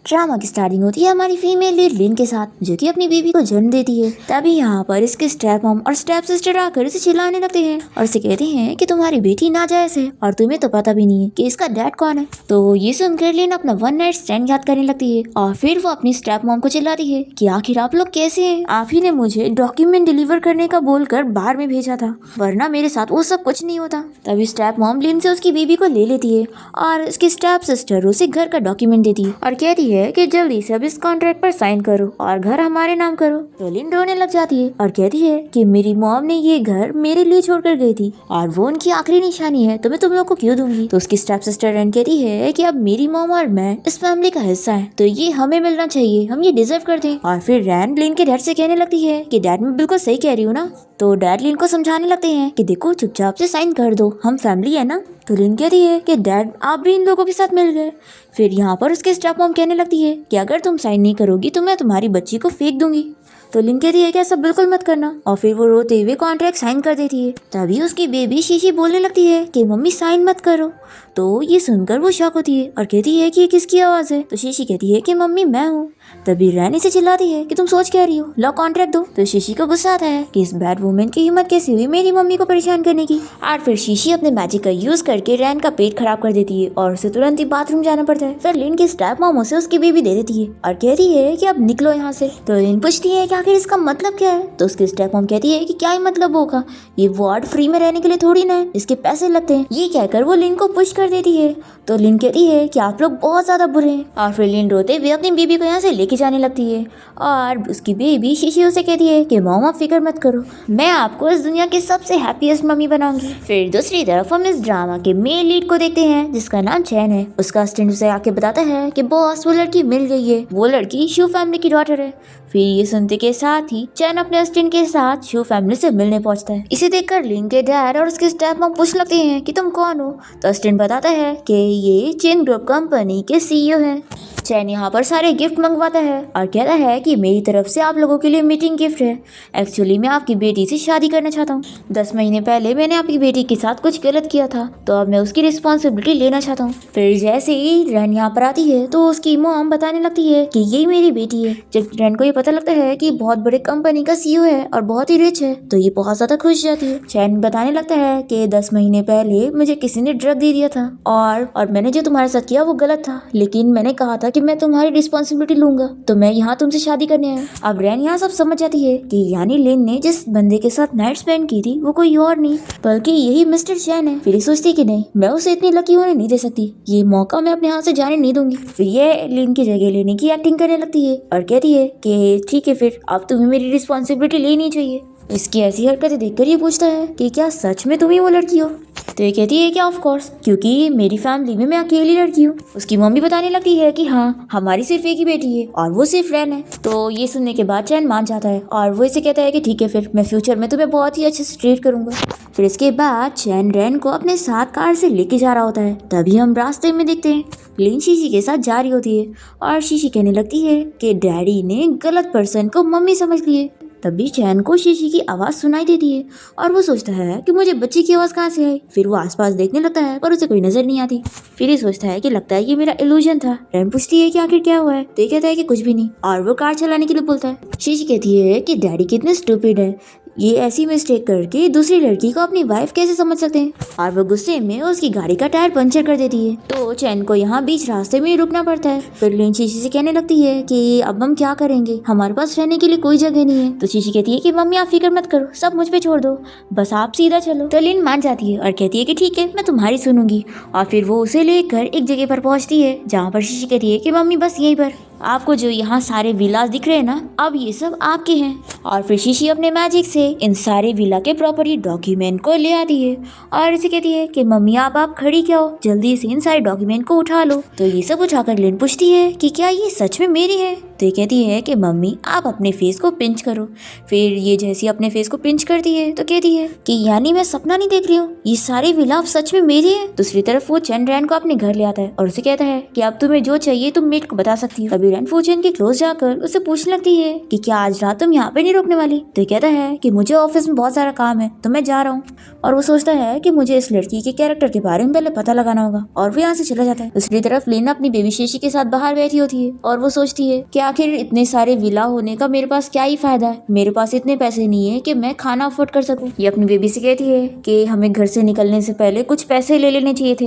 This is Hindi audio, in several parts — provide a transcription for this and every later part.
ड्रामा की स्टार्टिंग होती है हमारी फीमेल लीड लिन के साथ, जो कि अपनी बेबी को जन्म देती है। तभी यहाँ पर इसके स्टेप मॉम और स्टेप सिस्टर आकर इसे चिल्लाने लगते हैं और इसे कहते हैं कि तुम्हारी बेटी नाजायज है और तुम्हें तो पता भी नहीं है कि इसका डैड कौन है। तो ये सुनकर लिन अपना वन नाइट स्टैंड याद करने लगती है और फिर वो अपनी स्टेप मॉम को चिल्लाती है कि आखिर आप लोग कैसे हैं, आप ही ने मुझे डॉक्यूमेंट डिलीवर करने का बोलकर बाहर में भेजा था, वरना मेरे साथ वो सब कुछ नहीं होता। तभी स्टेप मॉम लिन से उसकी बेबी को ले लेती है और उसकी स्टेप सिस्टर उसे घर का डॉक्यूमेंट देती है और कहती है कि जल्दी से अब इस कॉन्ट्रैक्ट पर साइन करो और घर हमारे नाम करो। तो लिन रोने लग जाती है और कहती है कि मेरी मॉम ने ये घर मेरे लिए छोड़कर गई थी और वो उनकी आखिरी निशानी है, तो मैं तुम लोग को क्यों दूंगी। तो उसकी स्टेप सिस्टर रैन कहती है कि अब मेरी मॉम और मैं इस फैमिली का हिस्सा है, तो ये हमें मिलना चाहिए, हम ये डिजर्व करते हैं। और फिर रैन लिन के डैड से कहने लगती है कि डैड मैं बिल्कुल सही कह रही हूँ ना। तो डैड लिन को समझाने लगते हैं कि देखो चुपचाप से साइन कर दो, हम फैमिली है ना। तो लिन कहती है कि डैड आप भी इन लोगों के साथ मिल गए। फिर यहाँ पर उसके स्टेप मॉम कहने लगती है कि अगर तुम साइन नहीं करोगी तो मैं तुम्हारी बच्ची को फेंक दूंगी। तो लिन कहती है कि ऐसा बिल्कुल मत करना और फिर वो रोते हुए कॉन्ट्रैक्ट साइन कर देती है। तभी उसकी बेबी शीशी बोलने लगती है कि मम्मी साइन मत करो। तो ये सुनकर वो शॉक होती है और कहती है कि ये किसकी आवाज़ है। तो शीशी कहती है कि मम्मी मैं हूँ। तभी रैनी से चिल्लाती है कि तुम सोच क्या रही हो, लो कॉन्ट्रैक्ट दो। तो शीशी को गुस्सा आता है कि इस बैड वुमेन की हिम्मत कैसी हुई मेरी मम्मी को परेशान करने की। और फिर शीशी अपने मैजिक का यूज करके रैन का पेट खराब कर देती है और उसे तुरंत ही बाथरूम जाना पड़ता है। फिर लिन की स्टेप मॉम उसे उसकी बेबी दे देती है और कहती है कि अब निकलो यहाँ से। तो लिन पूछती है कि आखिर इसका मतलब क्या है। तो उसकी स्टेप मॉम कहती है कि क्या ही मतलब होगा, ये वार्ड फ्री में रहने के लिए थोड़ी ना है, इसके पैसे लगते हैं। ये कहकर वो लिन को पुश कर देती है। तो लिन कहती है कि आप लोग बहुत ज्यादा बुरे हैं और फिर लिन रोते हुए अपनी बेबी को यहाँ से लेके जाने लगती है और उसकी बेबी शीशी उसे कहती है कि मॉम आप फिक्र मत करो, मैं आपको इस दुनिया की सबसे हैप्पीएस्ट मम्मी बनाऊंगी। फिर दूसरी तरफ हम इस ड्रामा के मेन लीड को देखते हैं जिसका नाम चैन है। उसका असिस्टेंट उसे आके बताता है कि बॉस वो लड़की मिल गई है, वो लड़की शू फैमिली की डॉटर है। फिर ये सुनते के साथ ही चैन अपने असिस्टेंट के साथ शू फैमिली से मिलने पहुंचता है। इसे देखकर लिन के डैड और उसके स्टेप मॉम पूछने लगते हैं कि तुम कौन हो। तो असिस्टेंट बताता है कि ये चेन ग्रुप कंपनी के सीईओ हैं। चैन यहाँ पर सारे गिफ्ट मंगवाता है और कहता है कि मेरी तरफ से आप लोगों के लिए मीटिंग गिफ्ट है। एक्चुअली मैं आपकी बेटी से शादी करना चाहता हूँ। 10 महीने पहले मैंने आपकी बेटी के साथ कुछ गलत किया था, तो अब मैं उसकी रिस्पॉन्सिबिलिटी लेना चाहता हूँ। फिर जैसे ही रैन यहाँ पर आती है तो उसकी मॉम बताने लगती है कि यही मेरी बेटी है। जब रैन को ये पता लगता है कि बहुत बड़े कंपनी का सीईओ है और बहुत ही रिच है, तो ये बहुत ज्यादा खुश जाती है। चैन बताने लगता है कि 10 महीने पहले मुझे किसी ने ड्रग दे दिया था और मैंने जो तुम्हारे साथ किया वो गलत था, लेकिन मैंने कहा था कि मैं तुम्हारी रिस्पॉन्सिबिलिटी लूंगा, तो मैं यहाँ तुमसे शादी करने आया। अब रैन यहाँ सब समझ जाती है कि यानी लिन ने जिस बंदे के साथ नाइट स्पेंड की थी वो कोई और नहीं बल्कि यही मिस्टर चैन है। फिर सोचती कि नहीं, मैं उसे इतनी लकी होने नहीं दे सकती, ये मौका मैं अपने हाथ से जाने नहीं दूंगी। फिर ये लिन की जगह लेने की एक्टिंग करने लगती है और कहती है कि ठीक है, फिर अब तुम्हें मेरी रिस्पॉन्सिबिलिटी लेनी चाहिए। इसकी ऐसी हरकतें देखकर ये पूछता है कि क्या सच में तुम ही वो लड़की हो। तो ये कहती है कि ऑफ कोर्स, क्योंकि मेरी फैमिली में मैं अकेली लड़की हूँ। उसकी मम्मी बताने लगती है कि हाँ, हमारी सिर्फ एक ही बेटी है और वो सिर्फ रैन है। तो ये सुनने के बाद चैन मान जाता है और वो इसे कहता है कि ठीक है, फिर मैं फ्यूचर में तुम्हें बहुत ही अच्छे से ट्रीट करूंगा। फिर इसके बाद चैन रैन को अपने साथ कार से लेके जा रहा होता है। तभी हम रास्ते में देखते हैं लिन शीशी के साथ जा रही होती है और शीशी कहने लगती है कि डैडी ने गलत पर्सन को मम्मी समझ लिए। तभी चैन को शीशी की आवाज़ सुनाई देती है और वो सोचता है कि मुझे बच्ची की आवाज़ कहाँ से आई। फिर वो आसपास देखने लगता है पर उसे कोई नजर नहीं आती। फिर ये सोचता है कि लगता है ये मेरा इल्यूजन था। रैन पूछती है कि आखिर क्या हुआ है, तो ये कहता है कि कुछ भी नहीं और वो कार चलाने के लिए बोलता है। शीशी कहती है कि डैडी कितने स्टूपिड है, ये ऐसी मिस्टेक करके दूसरी लड़की को अपनी वाइफ कैसे समझ सकते हैं। और वो गुस्से में उसकी गाड़ी का टायर पंचर कर देती है। तो चैन को यहाँ बीच रास्ते में रुकना पड़ता है। फिर लिन शीशी से कहने लगती है कि अब हम क्या करेंगे, हमारे पास रहने के लिए कोई जगह नहीं है। तो शीशी कहती है कि मम्मी आप फिक्र मत करो, सब मुझ पे छोड़ दो, बस आप सीधा चलो। तो लिन मान जाती है और कहती है कि ठीक है, मैं तुम्हारी सुनूंगी। और फिर वो उसे लेकर एक जगह पर पहुंचती है जहाँ पर शीशी कहती है कि मम्मी बस यहीं पर, आपको जो यहाँ सारे विलास दिख रहे हैं ना, अब ये सब आपके हैं। और फिर शीशी अपने मैजिक से इन सारे विला के प्रॉपर्टी डॉक्यूमेंट को ले आती है और इसे कहती है कि मम्मी आप खड़ी क्या हो, जल्दी से इन सारे डॉक्यूमेंट को उठा लो। तो ये सब उठाकर लिन पूछती है कि क्या ये सच में मेरी है। तो ये कहती है कि मम्मी आप अपने फेस को पिंच करो। फिर ये जैसी अपने फेस को पिंच करती है तो कहती है कि यानी मैं सपना नहीं देख रही हूँ, ये सारे विला अब सच में मेरी है। दूसरी तरफ वो चैन रैन को अपने घर ले आता है और उसे कहता है कि अब तुम्हें जो चाहिए तुम मेट को बता सकती हो। तभी रैन फूचेन के क्लोज जाकर उसे पूछने लगती है कि क्या आज रात तुम यहाँ पे नहीं रुकने वाली। तो ये कहता है कि मुझे ऑफिस में बहुत सारा काम है तो मैं जा रहा हूँ। और वो सोचता है कि मुझे इस लड़की के कैरेक्टर के बारे में पहले पता लगाना होगा और वो यहाँ से चला जाता है। दूसरी तरफ लीना अपनी बेबी शीशी के साथ बाहर बैठी होती है और वो सोचती है कि आखिर इतने सारे विला होने का मेरे पास क्या ही फायदा है, मेरे पास इतने पैसे नहीं है कि मैं खाना अफोर्ड कर सकूं। ये अपनी बेबी से कहती है कि हमें घर से निकलने से पहले कुछ पैसे ले लेने चाहिए थे।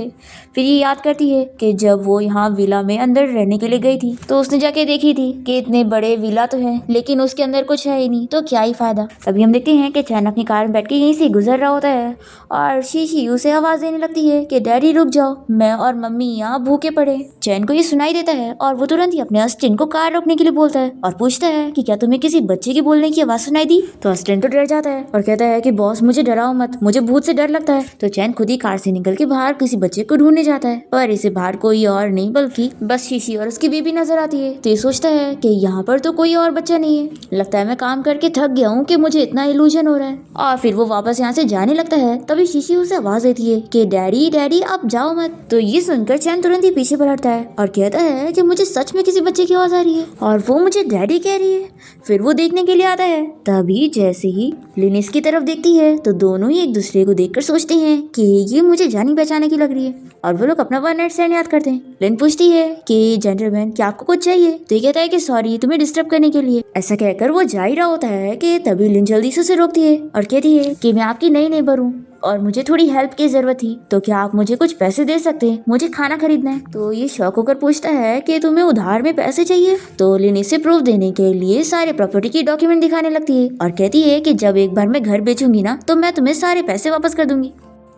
फिर ये याद करती है कि जब वो यहाँ विला में अंदर रहने के लिए गई थी तो उसने जाके देखी थी कि इतने बड़े विला तो है लेकिन उसके अंदर कुछ है ही नहीं, तो क्या ही फायदा। तभी हम देखते हैं कि चैन अपनी कार में बैठ के यहीं से गुजर रहा होता है और शीशी उसे आवाज देने लगती है कि डैडी रुक जाओ, मैं और मम्मी यहाँ भूखे पड़े। चैन को ये सुनाई देता है और वो तुरंत ही अपने असिस्टेंट को कार रोकने के लिए बोलता है और पूछता है कि क्या तुम्हें किसी बच्चे की बोलने की आवाज सुनाई दी। तो असिस्टेंट तो डर जाता है और कहता है कि बॉस मुझे डराओ मत, मुझे भूत से डर लगता है। तो चैन खुद ही कार से निकल के बाहर किसी बच्चे को ढूंढने जाता है पर इसे बाहर कोई और नहीं बल्कि बस शीशी और उसकी बेबी नजर आती है। तो ये सोचता है कि यहाँ पर तो कोई और बच्चा नहीं है, लगता है मैं काम करके थक गया हूँ कि मुझे इतना इल्यूजन हो रहा है। और फिर वो वापस यहाँ से जाने लगता है तभी शीशी उसे आवाज देती है कि डैडी डैडी आप जाओ मत। तो ये सुनकर चैन तुरंत ही पीछे पलटता है और कहता है कि मुझे सच में किसी बच्चे की आवाज आ रही है और वो मुझे डैडी कह रही है। फिर वो देखने के लिए आता है। तभी जैसे ही लिन इसकी तरफ देखती है तो दोनों ही एक दूसरे को देखकर सोचते हैं कि ये मुझे जानी पहचाने की लग रही है और वो लोग अपना वन नाइट स्टैंड याद करते हैं। लिन पूछती है कि जेंटलमैन क्या आपको कुछ चाहिए। तो ये कहता है कि सॉरी तुम्हें डिस्टर्ब करने के लिए। ऐसा कहकर वो जा ही रहा होता है कि तभी लिन जल्दी से उसे रोकती है और कहती है कि मैं आपकी नई नेबर हूँ और मुझे थोड़ी हेल्प की जरूरत थी, तो क्या आप मुझे कुछ पैसे दे सकते हैं, मुझे खाना खरीदना है। तो ये शौक होकर पूछता है कि तुम्हें उधार में पैसे चाहिए। तो लिन इसे प्रूफ देने के लिए सारे प्रॉपर्टी की डॉक्यूमेंट दिखाने लगती है और कहती है कि जब एक बार मैं घर बेचूंगी ना तो मैं तुम्हें सारे पैसे वापस कर दूंगी।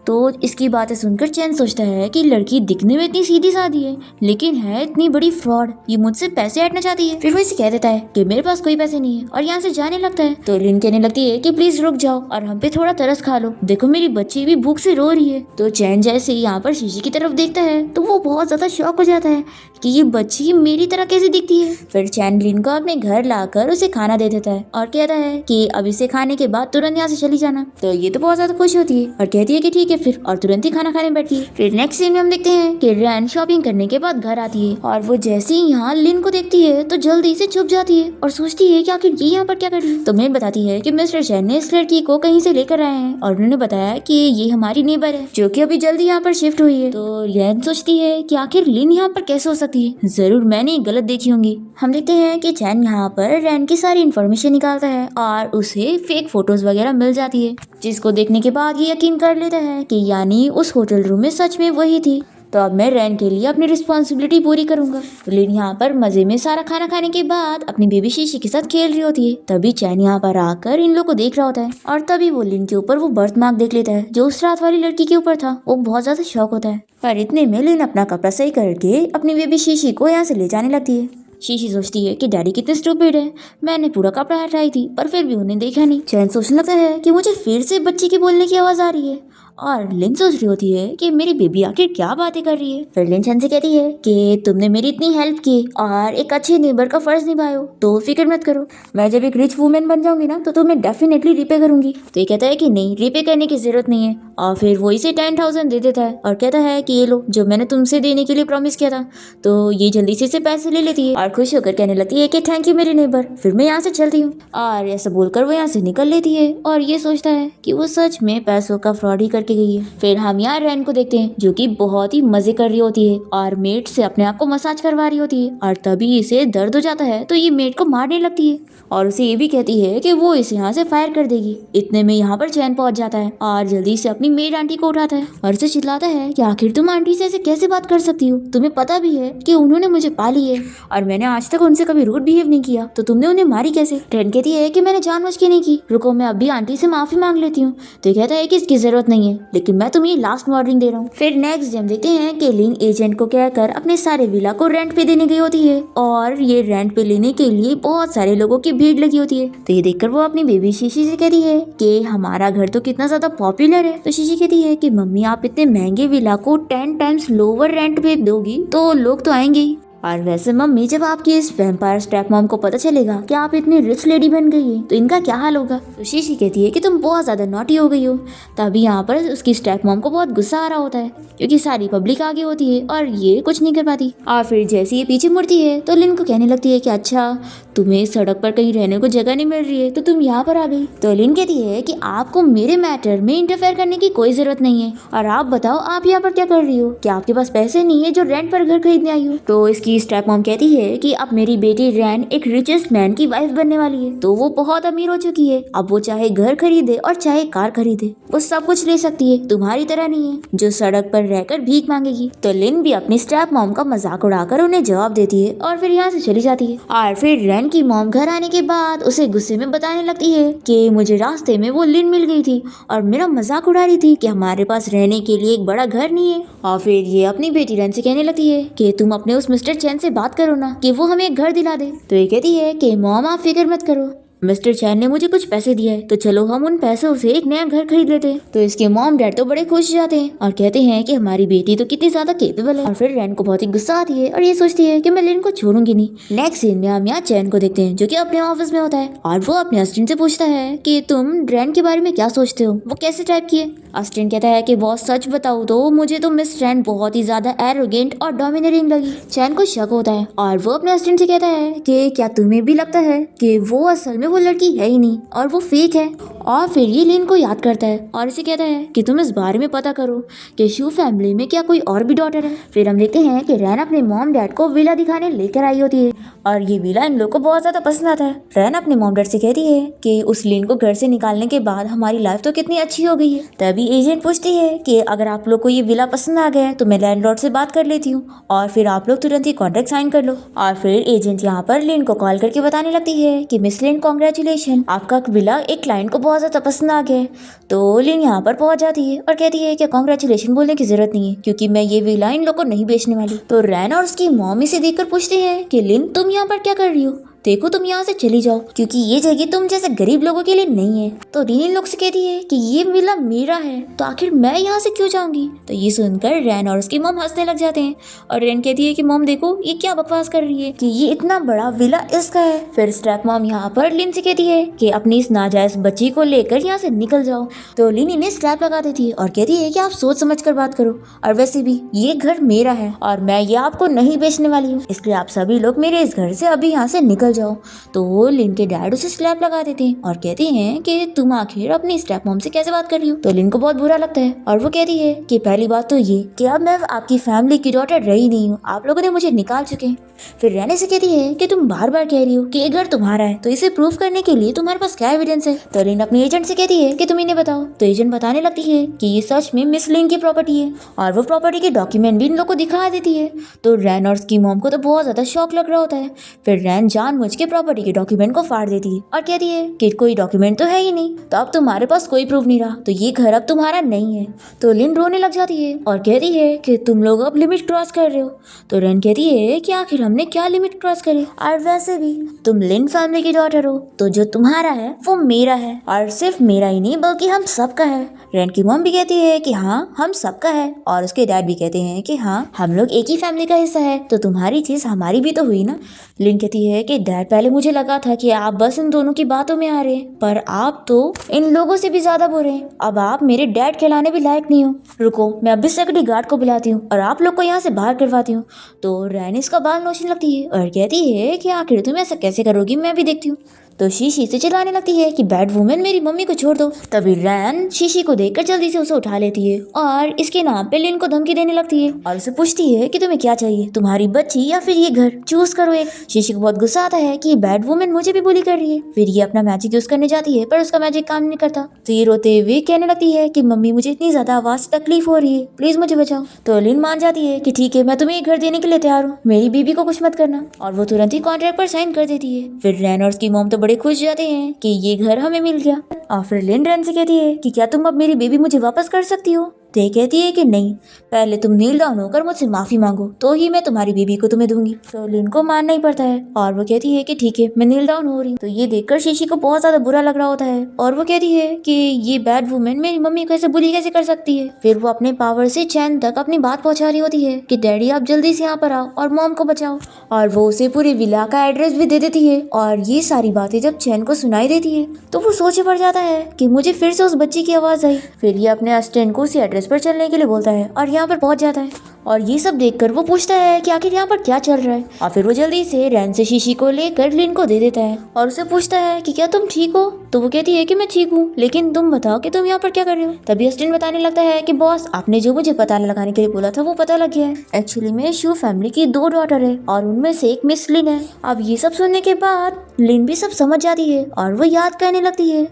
तो इसकी बातें सुनकर चैन सोचता है कि लड़की दिखने में इतनी सीधी सादी है लेकिन है इतनी बड़ी फ्रॉड, ये मुझसे पैसे हटना चाहती है। फिर वो इसे कह देता है कि मेरे पास कोई पैसे नहीं है और यहाँ से जाने लगता है। तो लिन कहने लगती है कि प्लीज रुक जाओ और हम पे थोड़ा तरस खा लो, देखो मेरी बच्ची भी भूख से रो रही है। तो चैन जैसे यहाँ पर शीशी की तरफ देखता है तो वो बहुत ज्यादा शॉक हो जाता है कि ये बच्ची मेरी तरह कैसे दिखती है। फिर चैन लिन को अपने घर लाकर उसे खाना दे देता है और कहता है कि अब इसे खाने के बाद तुरंत यहाँ से चली जाना। तो ये तो बहुत ज्यादा खुश होती है और कहती है कि ठीक है फिर, और तुरंत ही खाना खाने बैठती है। फिर नेक्स्ट सीन में हम देखते हैं कि रैन शॉपिंग करने के बाद घर आती है और वो जैसे ही यहाँ लिन को देखती है तो जल्दी से छुप जाती है और सोचती है कि आखिर ये यहाँ पर क्या कर रही है। तो मैं बताती है कि मिस्टर चैन ने इस लड़की को कहीं से लेकर आए हैं और उन्होंने बताया कि ये हमारी नेबर है जो कि अभी जल्दी यहाँ पर शिफ्ट हुई है। तो रैन सोचती है कि आखिर लिन यहाँ पर कैसे हो सकती है, जरूर मैंने गलत देखी होंगी। हम देखते हैं कि चैन यहाँ पर रैन की सारी इन्फॉर्मेशन निकालता है और उसे फेक फोटोज वगैरह मिल जाती है जिसको देखने के बाद ये यकीन कर लेता है कि यानी उस होटल रूम में सच में वही थी। तो अब मैं रैन के लिए अपनी रिस्पॉन्सिबिलिटी पूरी करूंगा। लिन यहाँ पर मजे में सारा खाना खाने के बाद अपनी बेबी शीशी के साथ खेल रही होती है। तभी चैन यहाँ पर आकर इन लोग को देख रहा होता है और तभी वो लिन के ऊपर वो बर्थ मार्क देख लेता है जो उस रात वाली लड़की के ऊपर था। वो बहुत ज्यादा शॉक होता है पर इतने में लिन अपना कपड़ा सही करके अपनी बेबी शीशी को यहाँ से ले जाने लगती है। शीशी सोचती है कि डैडी कितने स्टूपिड है, मैंने पूरा कपड़ा हटाई थी पर फिर भी उन्हें देखा नहीं। चैन सोचने लगता है कि मुझे फिर से बच्चे की बोलने की आवाज आ रही है और लिन सोच रही होती है कि मेरी बेबी आखिर क्या बातें कर रही है। फिर लिन चैन से कहती है कि तुमने मेरी इतनी हेल्प की और एक अच्छे नेबर का फर्ज निभायो तो फिक्र मत करो, मैं जब एक रिच वुमेन बन जाऊंगी ना तो तुम्हें डेफिनेटली रिपे करूंगी। तो ये कहता है कि नहीं, रिपे करने की जरूरत नहीं है और फिर वो इसे 10,000 दे देता है और कहता है कि ये लो जो मैंने तुमसे देने के लिए प्रॉमिस किया था। तो ये जल्दी से इसे पैसे ले लेती है और खुश होकर कहने लगती है कि थैंक यू मेरे नेबर, फिर मैं यहाँ से चलती हूँ। और ऐसा बोलकर वो यहाँ से निकल लेती है और ये सोचता है कि वो सच में पैसों का फ्रॉड ही करके गई है। फिर हम यहाँ रैन को देखते हैं जो कि बहुत ही मजे कर रही होती है और मेट से अपने आप को मसाज करवा रही होती है और तभी इसे दर्द हो जाता है तो ये मेट को मारने लगती है और उसे ये भी कहती है कि वो इसे यहाँ से फायर कर देगी। इतने में यहाँ पर चैन पहुंच जाता है और जल्दी से अपनी मेड आंटी को उठाता है और उसे चिल्लाता है कि आखिर तुम आंटी से ऐसे कैसे बात कर सकती हो, तुम्हें पता भी है कि उन्होंने मुझे पाली है और मैंने आज तक उनसे कभी रूड बिहेव नहीं किया, तो तुमने उन्हें मारी कैसे। रैन कहती है कि मैंने जानबूझ के नहीं की, रुको मैं अभी आंटी से माफी मांग लेती हूँ। तो कहता है कि इसकी जरूरत नहीं है लेकिन मैं तुम्हें लास्ट वार्निंग दे रहा हूँ। फिर नेक्स्ट हम देखते हैं कि लिन एजेंट को कहकर अपने सारे विला को रेंट पे देने गई होती है और ये रेंट पे लेने के लिए बहुत सारे लोगों की भीड़ लगी होती है। तो ये देखकर वो अपनी बेबी शीशी से कहती है कि हमारा घर तो कितना ज्यादा पॉपुलर है। तो शीशी कहती है कि मम्मी आप इतने महंगे विला को 10 टाइम्स लोअर रेंट पे दोगी तो लोग तो आएंगे ही। और वैसे मम्मी, जब आपकी इस वैम्पायर स्टेप मॉम को पता चलेगा कि आप इतनी रिच लेडी बन गई है तो इनका क्या हाल होगा। तो शीशी कहती है कि तुम बहुत ज्यादा नॉटी हो गई हो। तभी यहाँ पर उसकी स्टेप मॉम को बहुत गुस्सा आ रहा होता है क्योंकि सारी पब्लिक आगे होती है और ये कुछ नहीं कर पाती। और फिर जैसे ये पीछे मुड़ती है तो लिन को कहने लगती है कि अच्छा, तुम्हें सड़क पर कहीं रहने को जगह नहीं मिल रही है तो तुम यहाँ पर आ गई। तो लिन कहती है कि आपको मेरे मैटर में इंटरफेयर करने की कोई जरूरत नहीं है, और आप बताओ आप यहाँ पर क्या कर रही हो, क्या आपके पास पैसे नहीं है जो रेंट पर घर खरीदने आई हो। तो इसकी स्टेप मॉम कहती है कि अब मेरी बेटी रैन एक रिचेस्ट मैन की वाइफ बनने वाली है, तो वो बहुत अमीर हो चुकी है। अब वो चाहे घर खरीदे और चाहे कार खरीदे, वो सब कुछ ले सकती है, तुम्हारी तरह नहीं है जो सड़क पर रहकर भीख मांगेगी। तो लिन भी अपनी स्टेप मॉम का मजाक उड़ाकर उन्हें जवाब देती है और फिर यहाँ से चली जाती है। और फिर रैन की मॉम घर आने के बाद उसे गुस्से में बताने लगती है कि मुझे रास्ते में वो लिन मिल गई थी और मेरा मजाक उड़ा रही थी कि हमारे पास रहने के लिए एक बड़ा घर नहीं है। और फिर ये अपनी बेटी रैन से कहने लगती है कि तुम अपने उस मिस्टर चैन से बात करो ना कि वो हमें एक घर दिला दे। तो ये कहती है कि मॉम आप फिक्र मत करो, मिस्टर चैन ने मुझे कुछ पैसे दिए है, तो चलो हम उन पैसों से एक नया घर खरीद लेते हैं। तो इसके मॉम डैड तो बड़े खुश जाते हैं और कहते हैं कि हमारी बेटी तो कितनी ज्यादा केपेबल है। और फिर रैन को बहुत ही गुस्सा आती है और ये सोचती है कि मैं लिन को छोड़ूंगी नहीं। नेक्स्ट सीन में हम यहाँ चैन को देखते हैं जो कि अपने ऑफिस में होता है और वो अपने असिस्टेंट से पूछता है कि तुम रैन के बारे में क्या सोचते हो, वो कैसे टाइप की है। असिस्टेंट कहता है कि बॉस सच बताओ तो मुझे तो मिस रैन बहुत ही ज्यादा एरोगेंट और डोमिनेटिंग लगी। चैन को शक होता है और वो अपने असिस्टेंट से कहता है कि क्या तुम्हें भी लगता है कि वो असल में वो लड़की है ही नहीं और वो फेक है। और फिर ये लिन को याद करता है और इसे कहता है कि तुम इस बारे में पता करो कि शू फैमिली में क्या कोई और भी डॉटर है। फिर हम देखते हैं कि रैन अपने मॉम डैड को विला दिखाने लेकर आई होती है और ये विला इन लोग को बहुत ज्यादा पसंद आता है। रैन अपने मॉम डैड से कहती है कि उस लिन को घर से निकालने के बाद हमारी लाइफ तो कितनी अच्छी हो गई है। तभी एजेंट पूछती है कि अगर आप लोग को ये विला पसंद आ गया है तो मैं लैंडलॉर्ड से बात कर लेती हूँ और फिर आप लोग तुरंत ही कॉन्ट्रैक्ट साइन कर लो। और फिर एजेंट यहाँ पर लिन को कॉल करके बताने लगती है कि मिस लिन कॉन्ग्रेचुलेशन, आपका विला एक क्लाइंट को बहुत ज्यादा पसंद आ गया है। तो लिन यहाँ पर पहुंच जाती है और कहती है कि कॉन्ग्रेचुलेशन बोलने की जरूरत नहीं है क्योंकि मैं ये विला इन लोग को नहीं बेचने वाली। तो रैन और उसकी मॉम इसे देखकर पूछते हैं कि लिन तुम यहाँ पर क्या कर रही हो, देखो तुम यहाँ से चली जाओ क्योंकि ये जगह तुम जैसे गरीब लोगों के लिए नहीं है। तो रीन लोग से कहती है कि ये विला मेरा है तो आखिर मैं यहाँ से क्यों जाऊंगी। तो ये सुनकर रैन और उसकी मॉम हंसने लग जाते हैं और रैन कहती है कि मॉम देखो ये क्या बकवास कर रही है कि ये इतना बड़ा विला इसका है। फिर स्टेप मॉम यहाँ पर लिन से कहती है कि अपनी इस नाजायज बच्ची को लेकर यहाँ से निकल जाओ। तो लिन इन्हें स्लैप लगा देती है और कहती है कि आप सोच समझ कर बात करो और वैसे भी ये घर मेरा है और मैं ये आपको नहीं बेचने वाली हूँ, इसलिए आप सभी लोग मेरे इस घर से अभी यहाँ से निकल जाओ। तो लिन के डैड उसे स्लैप लगा देते हैं और कहते हैं कि तुम आखिर अपनी स्टेप मॉम से कैसे बात कर रही हो। तो लिन को बहुत बुरा लगता है और वो कहती है कि पहली बात तो ये कि अब मैं आपकी फैमिली की डॉटर रही नहीं हूँ, आप लोगों ने मुझे निकाल चुके हैं। फिर रहने से कहती है कि तुम बार बार कह रही हो कि ये घर तुम्हारा है तो इसे प्रूफ करने के लिए तुम्हारे पास क्या एविडेंस है। तो लिन अपने एजेंट से कहती है कि तुम इन्हें बताओ। तो एजेंट बताने लगती है कि ये सच में मिस लिन की प्रॉपर्टी है और वो प्रॉपर्टी के डॉक्यूमेंट भी इन लोग को दिखा देती है। तो रैन और उसकी मॉम को तो बहुत ज्यादा शौक लग रहा होता है। फिर रैन जानबूझ के प्रॉपर्टी के डॉक्यूमेंट को फाड़ देती है और कहती है कि कोई डॉक्यूमेंट तो है ही नहीं, तो अब तुम्हारे पास कोई प्रूफ नहीं रहा, तो ये घर अब तुम्हारा नहीं है। तो लिन रोने लग जाती है और कहती है कि तुम लोग अब लिमिट क्रॉस कर रहे हो। तो रैन कहती है कि आखिर हमने क्या लिमिट क्रॉस करी, और वैसे भी तुम लिन फैमिली की डॉटर हो तो जो तुम्हारा है वो मेरा है और सिर्फ मेरा ही नहीं बल्कि हम सबका है। रैन की मॉम भी कहती है कि हाँ हम सबका है और उसके डैड भी कहते हैं कि हाँ हम लोग एक ही फैमिली का हिस्सा है, तो तुम्हारी चीज हमारी भी तो हुई ना। लिन कहती है कि डैड पहले मुझे लगा था कि आप बस इन दोनों की बातों में आ रहे हैं, पर आप तो इन लोगों से भी ज्यादा बुरे हैं, अब आप मेरे डैड कहलाने भी लायक नहीं हो। रुको मैं अभी सिक्योरिटी गार्ड को बुलाती हूँ और आप लोग को यहाँ से बाहर करवाती हूँ। तो रैन इसका बाल नोचने लगती है और कहती है कि आखिर तुम ऐसा कैसे करोगी, मैं भी देखती हूँ। तो शीशी से चिल्लाने लगती है कि बैड वुमेन मेरी मम्मी को छोड़ दो। तभी रैन शीशी को देखकर जल्दी से उसे उठा लेती है और इसके नाम पे लिन को धमकी देने लगती है और उसे पूछती है कि तुम्हें क्या चाहिए, तुम्हारी बच्ची या फिर ये घर, चूज करो एक। शीशी को बहुत गुस्सा आता है कि बैड वुमेन मुझे भी बुली कर रही है। फिर ये अपना मैजिक यूज करने जाती है पर उसका मैजिक काम नहीं करता। तो ये रोते हुए कहने लगती है कि मम्मी मुझे इतनी ज्यादा आवाज से तकलीफ हो रही है, प्लीज मुझे बचाओ। तो लिन मान जाती है कि ठीक है मैं तुम्हें घर देने के लिए तैयार हूँ, मेरी बीबी को कुछ मत करना, और वो तुरंत ही कॉन्ट्रैक्ट पर साइन कर देती है। फिर रैन और उसकी मॉम तो बड़े खुश जाते हैं कि ये घर हमें मिल गया। और फिर लिन रैन से कहती है कि क्या तुम अब मेरी बेबी मुझे वापस कर सकती हो। ते कहती है कि नहीं, पहले तुम नील डाउन होकर मुझसे माफी मांगो तो ही मैं तुम्हारी बेबी को तुम्हें दूंगी। तो लिन को मानना ही पड़ता है और वो कहती है कि ठीक है मैं नील डाउन हो रही हूँ। तो ये देखकर शीशी को बहुत ज्यादा बुरा लग रहा होता है और वो कहती है कि ये बैड वुमेन मेरी मम्मी को ऐसे बुली कैसे कर सकती है। फिर वो अपने पावर से चैन तक अपनी बात पहुंचा रही होती है कि डैडी आप जल्दी से यहाँ पर आओ और मॉम को बचाओ, और वो उसे पूरी विला का एड्रेस भी दे देती है। और ये सारी बातें जब चैन को सुनाई देती है तो वो सोचे पड़ जाता है कि मुझे फिर से उस बच्ची की आवाज आई। फिर ये अपने असिस्टेंट को उसी एड्रेस पर चलने के लिए बोलता है और यहाँ पर पहुंच जाता है। और ये सब देखकर वो पूछता है कि आखिर यहाँ पर क्या चल रहा है, और फिर वो जल्दी से रैन से शीशी को लेकर लिन को दे देता है और उसे पूछता है कि क्या तुम ठीक हो। तो वो कहती है कि मैं ठीक हूँ, लेकिन तुम बताओ कि तुम यहाँ पर क्या कर रहे हो। तभी असिस्टेंट बताने लगता है कि बॉस आपने जो मुझे पता लगाने के लिए बोला था वो पता लग गया है। एक्चुअली में शू फैमिली की 2 डॉटर है और उनमें से एक मिस लिन है। अब ये सब सुनने के बाद लिन भी सब समझ जाती है और वो याद करने लगती है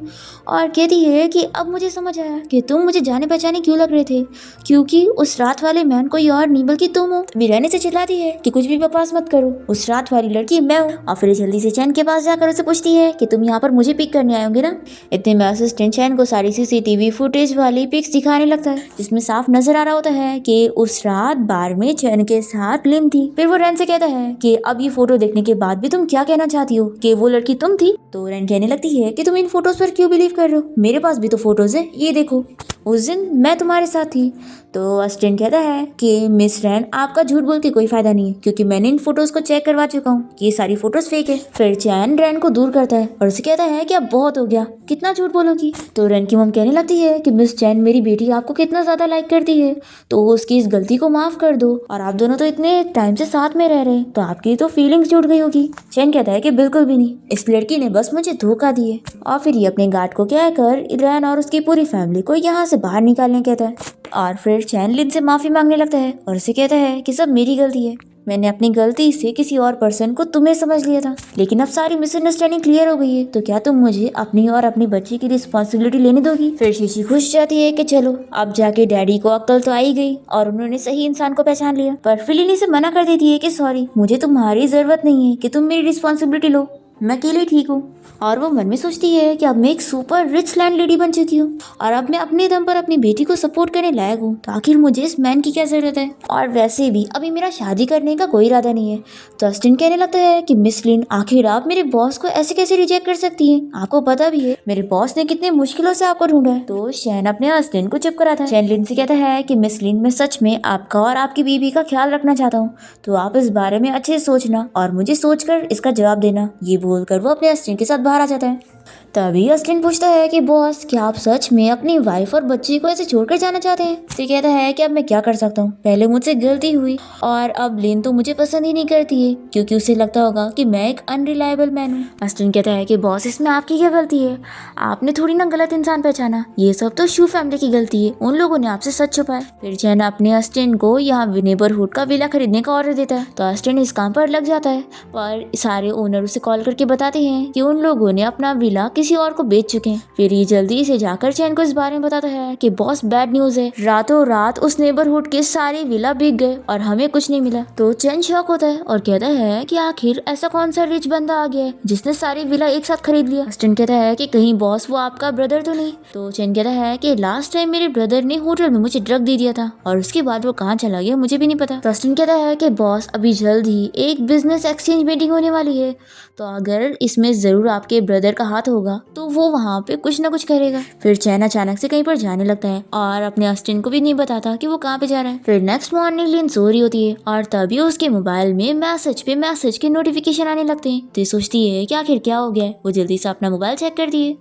और कहती है कि अब मुझे समझ आया कि तुम मुझे जाने पहचाने क्यों लग रहे थे, क्योंकि उस रात वाले मैन कोई और नहीं बल्कि तुम हो। तभी रहने से चिल्लाती है कि कुछ भी बकवास मत करो, उस रात वाली लड़की मैं हूँ। और फिर जल्दी से चैन के पास जाकर उसे पूछती है कि तुम यहाँ पर मुझे पिक करने आए होंगे ना। इतने में असिस्टेंट चैन को सारी CCTV फुटेज वाली पिक्स दिखाने लगता है जिसमें साफ नजर आ रहा होता है कि उस रात बार में चैन के साथ लिन थी। फिर वो रैन से कहता है कि अब ये फोटो देखने के बाद भी तुम क्या कहना चाहती हो कि वो लड़की तुम थी। तो रैन कहने लगती है कि तुम इन फोटोज पर क्यों बिलीव कर रहे हो, मेरे पास भी तो फोटोज है, ये देखो उस दिन मैं तुम्हारे साथ थी। तो असिस्टेंट कहता है कि मिस रैन आपका झूठ बोल के कोई फायदा नहीं है, क्योंकि मैंने इन फोटोज को चेक करवा चुका हूँ कि ये सारी फोटोज फेक है। फिर चैन रैन को दूर करता है और उसे कहता है कि अब बहुत हो गया, कितना झूठ बोलोगी। तो रैन की मम कहने लगती है कि मिस चैन मेरी बेटी आपको कितना ज्यादा लाइक करती है, तो उसकी इस गलती को माफ कर दो, और आप दोनों तो इतने टाइम से साथ में रह रहे हैं तो आपकी तो फीलिंग्स जुड़ गई होगी। चैन कहता है कि बिल्कुल भी नहीं, इस लड़की ने बस मुझे धोखा दिए। और फिर ये अपने गार्ड को कहकर रैन और उसकी पूरी फैमिली को यहाँ से बाहर निकालने कहता है। और फिर चैन लिन से माफी मांगने लगता है और उसे कहता है कि सब मेरी गलती है, मैंने अपनी गलती से किसी और पर्सन को तुम्हें समझ लिया था, लेकिन अब सारी मिसअंडरस्टैंडिंग क्लियर हो गई है, तो क्या तुम मुझे अपनी और अपनी बच्ची की रिस्पॉन्सिबिलिटी लेने दोगी। फिर शीशी खुश जाती है कि चलो अब जाके डैडी को अक्ल तो आई गई और उन्होंने सही इंसान को पहचान लिया। पर फिलिन इसे मना कर देती है कि सॉरी, मुझे तुम्हारी जरूरत नहीं है कि तुम मेरी रिस्पॉन्सिबिलिटी लो, मैं अकेले ठीक हूँ। और वो मन में सोचती है कि अब मैं एक सुपर रिच लैंड लेडी बन चुकी हूँ और अब मैं अपने दम पर अपनी बेटी को सपोर्ट करने लायक हूँ, तो आखिर मुझे इस मैन की क्या जरूरत है। और वैसे भी अभी मेरा शादी करने का कोई इरादा नहीं है। तो असिस्टेंट कहने लगता है कि मिस लिन आखिर आप मेरे बॉस को ऐसे कैसे रिजेक्ट कर सकती हैं, आपको पता भी है मेरे बॉस ने कितने मुश्किलों से आपको ढूंढा है। तो शैन अपने असिस्टेंट को चुप कराता है। शैन लिन से कहता है कि मिस लिन मैं सच में आपका और आपकी बीबी का ख्याल रखना चाहता हूँ, तो आप इस बारे में अच्छे से सोचना और मुझे सोचकर इसका जवाब देना। ये बोलकर वो अपने असिस्टेंट के साथ बाहर आ जाता है। तभी असिस्टेंट पूछता है कि बॉस क्या आप सच में अपनी वाइफ और बच्ची को ऐसे छोड़कर जाना चाहते हैं। तो कहता है कि अब मैं क्या कर सकता हूँ, पहले मुझसे गलती हुई और अब लिन तो मुझे पसंद ही नहीं करती है, क्योंकि उसे लगता होगा कि मैं एक अनरिलायबल मैन हूँ। असिस्टेंट कहता है कि बॉस इसमें आपकी क्या गलती है, आपने थोड़ी ना गलत इंसान पहचाना, ये सब तो शू फैमिली की गलती है, उन लोगों ने आपसे सच छुपाया। फिर चैन अपने असिस्टेंट को यहाँ नेबरहुड का विला खरीदने का ऑर्डर देता है। तो असिस्टेंट इस काम पर लग जाता है, पर सारे ओनर उसे कॉल करके बताते हैं कि उन लोगों ने अपना विला किसी और को बेच चुके हैं। फिर ये जल्दी से जाकर चैन को इस बारे में बताता है कि बॉस बैड न्यूज है, रातों रात उस नेबरहुड के सारे विला बिक गए और हमें कुछ नहीं मिला। तो चैन शॉक होता है और कहता है कि आखिर ऐसा कौन सा रिच बंदा आ गया है जिसने सारे विला एक साथ खरीद लिया। असिस्टेंट कहता है कि कहीं बॉस वो आपका ब्रदर तो नहीं। तो चैन कहता है कि लास्ट टाइम मेरे ब्रदर ने होटल में मुझे ड्रग दे दिया था और उसके बाद वो कहाँ चला गया मुझे भी नहीं पता। तो असिस्टेंट कहता है कि बॉस अभी जल्द ही एक बिजनेस एक्सचेंज मीटिंग होने वाली है, तो अगर इसमें जरूर आपके ब्रदर का हाथ होगा तो वो वहाँ पे कुछ ना कुछ करेगा। फिर चैन अचानक से कहीं पर जाने लगता है और अपने असिस्टेंट को भी नहीं बताता कि वो कहाँ पे जा रहा है। फिर नेक्स्ट मॉर्निंग लिन सो रही होती है और तभी उसके मोबाइल में मैसेज पे मैसेज के नोटिफिकेशन आने लगते हैं। तो ये सोचती है कि आखिर क्या हो गया है। वो जल्दी से अपना मोबाइल चेक करती है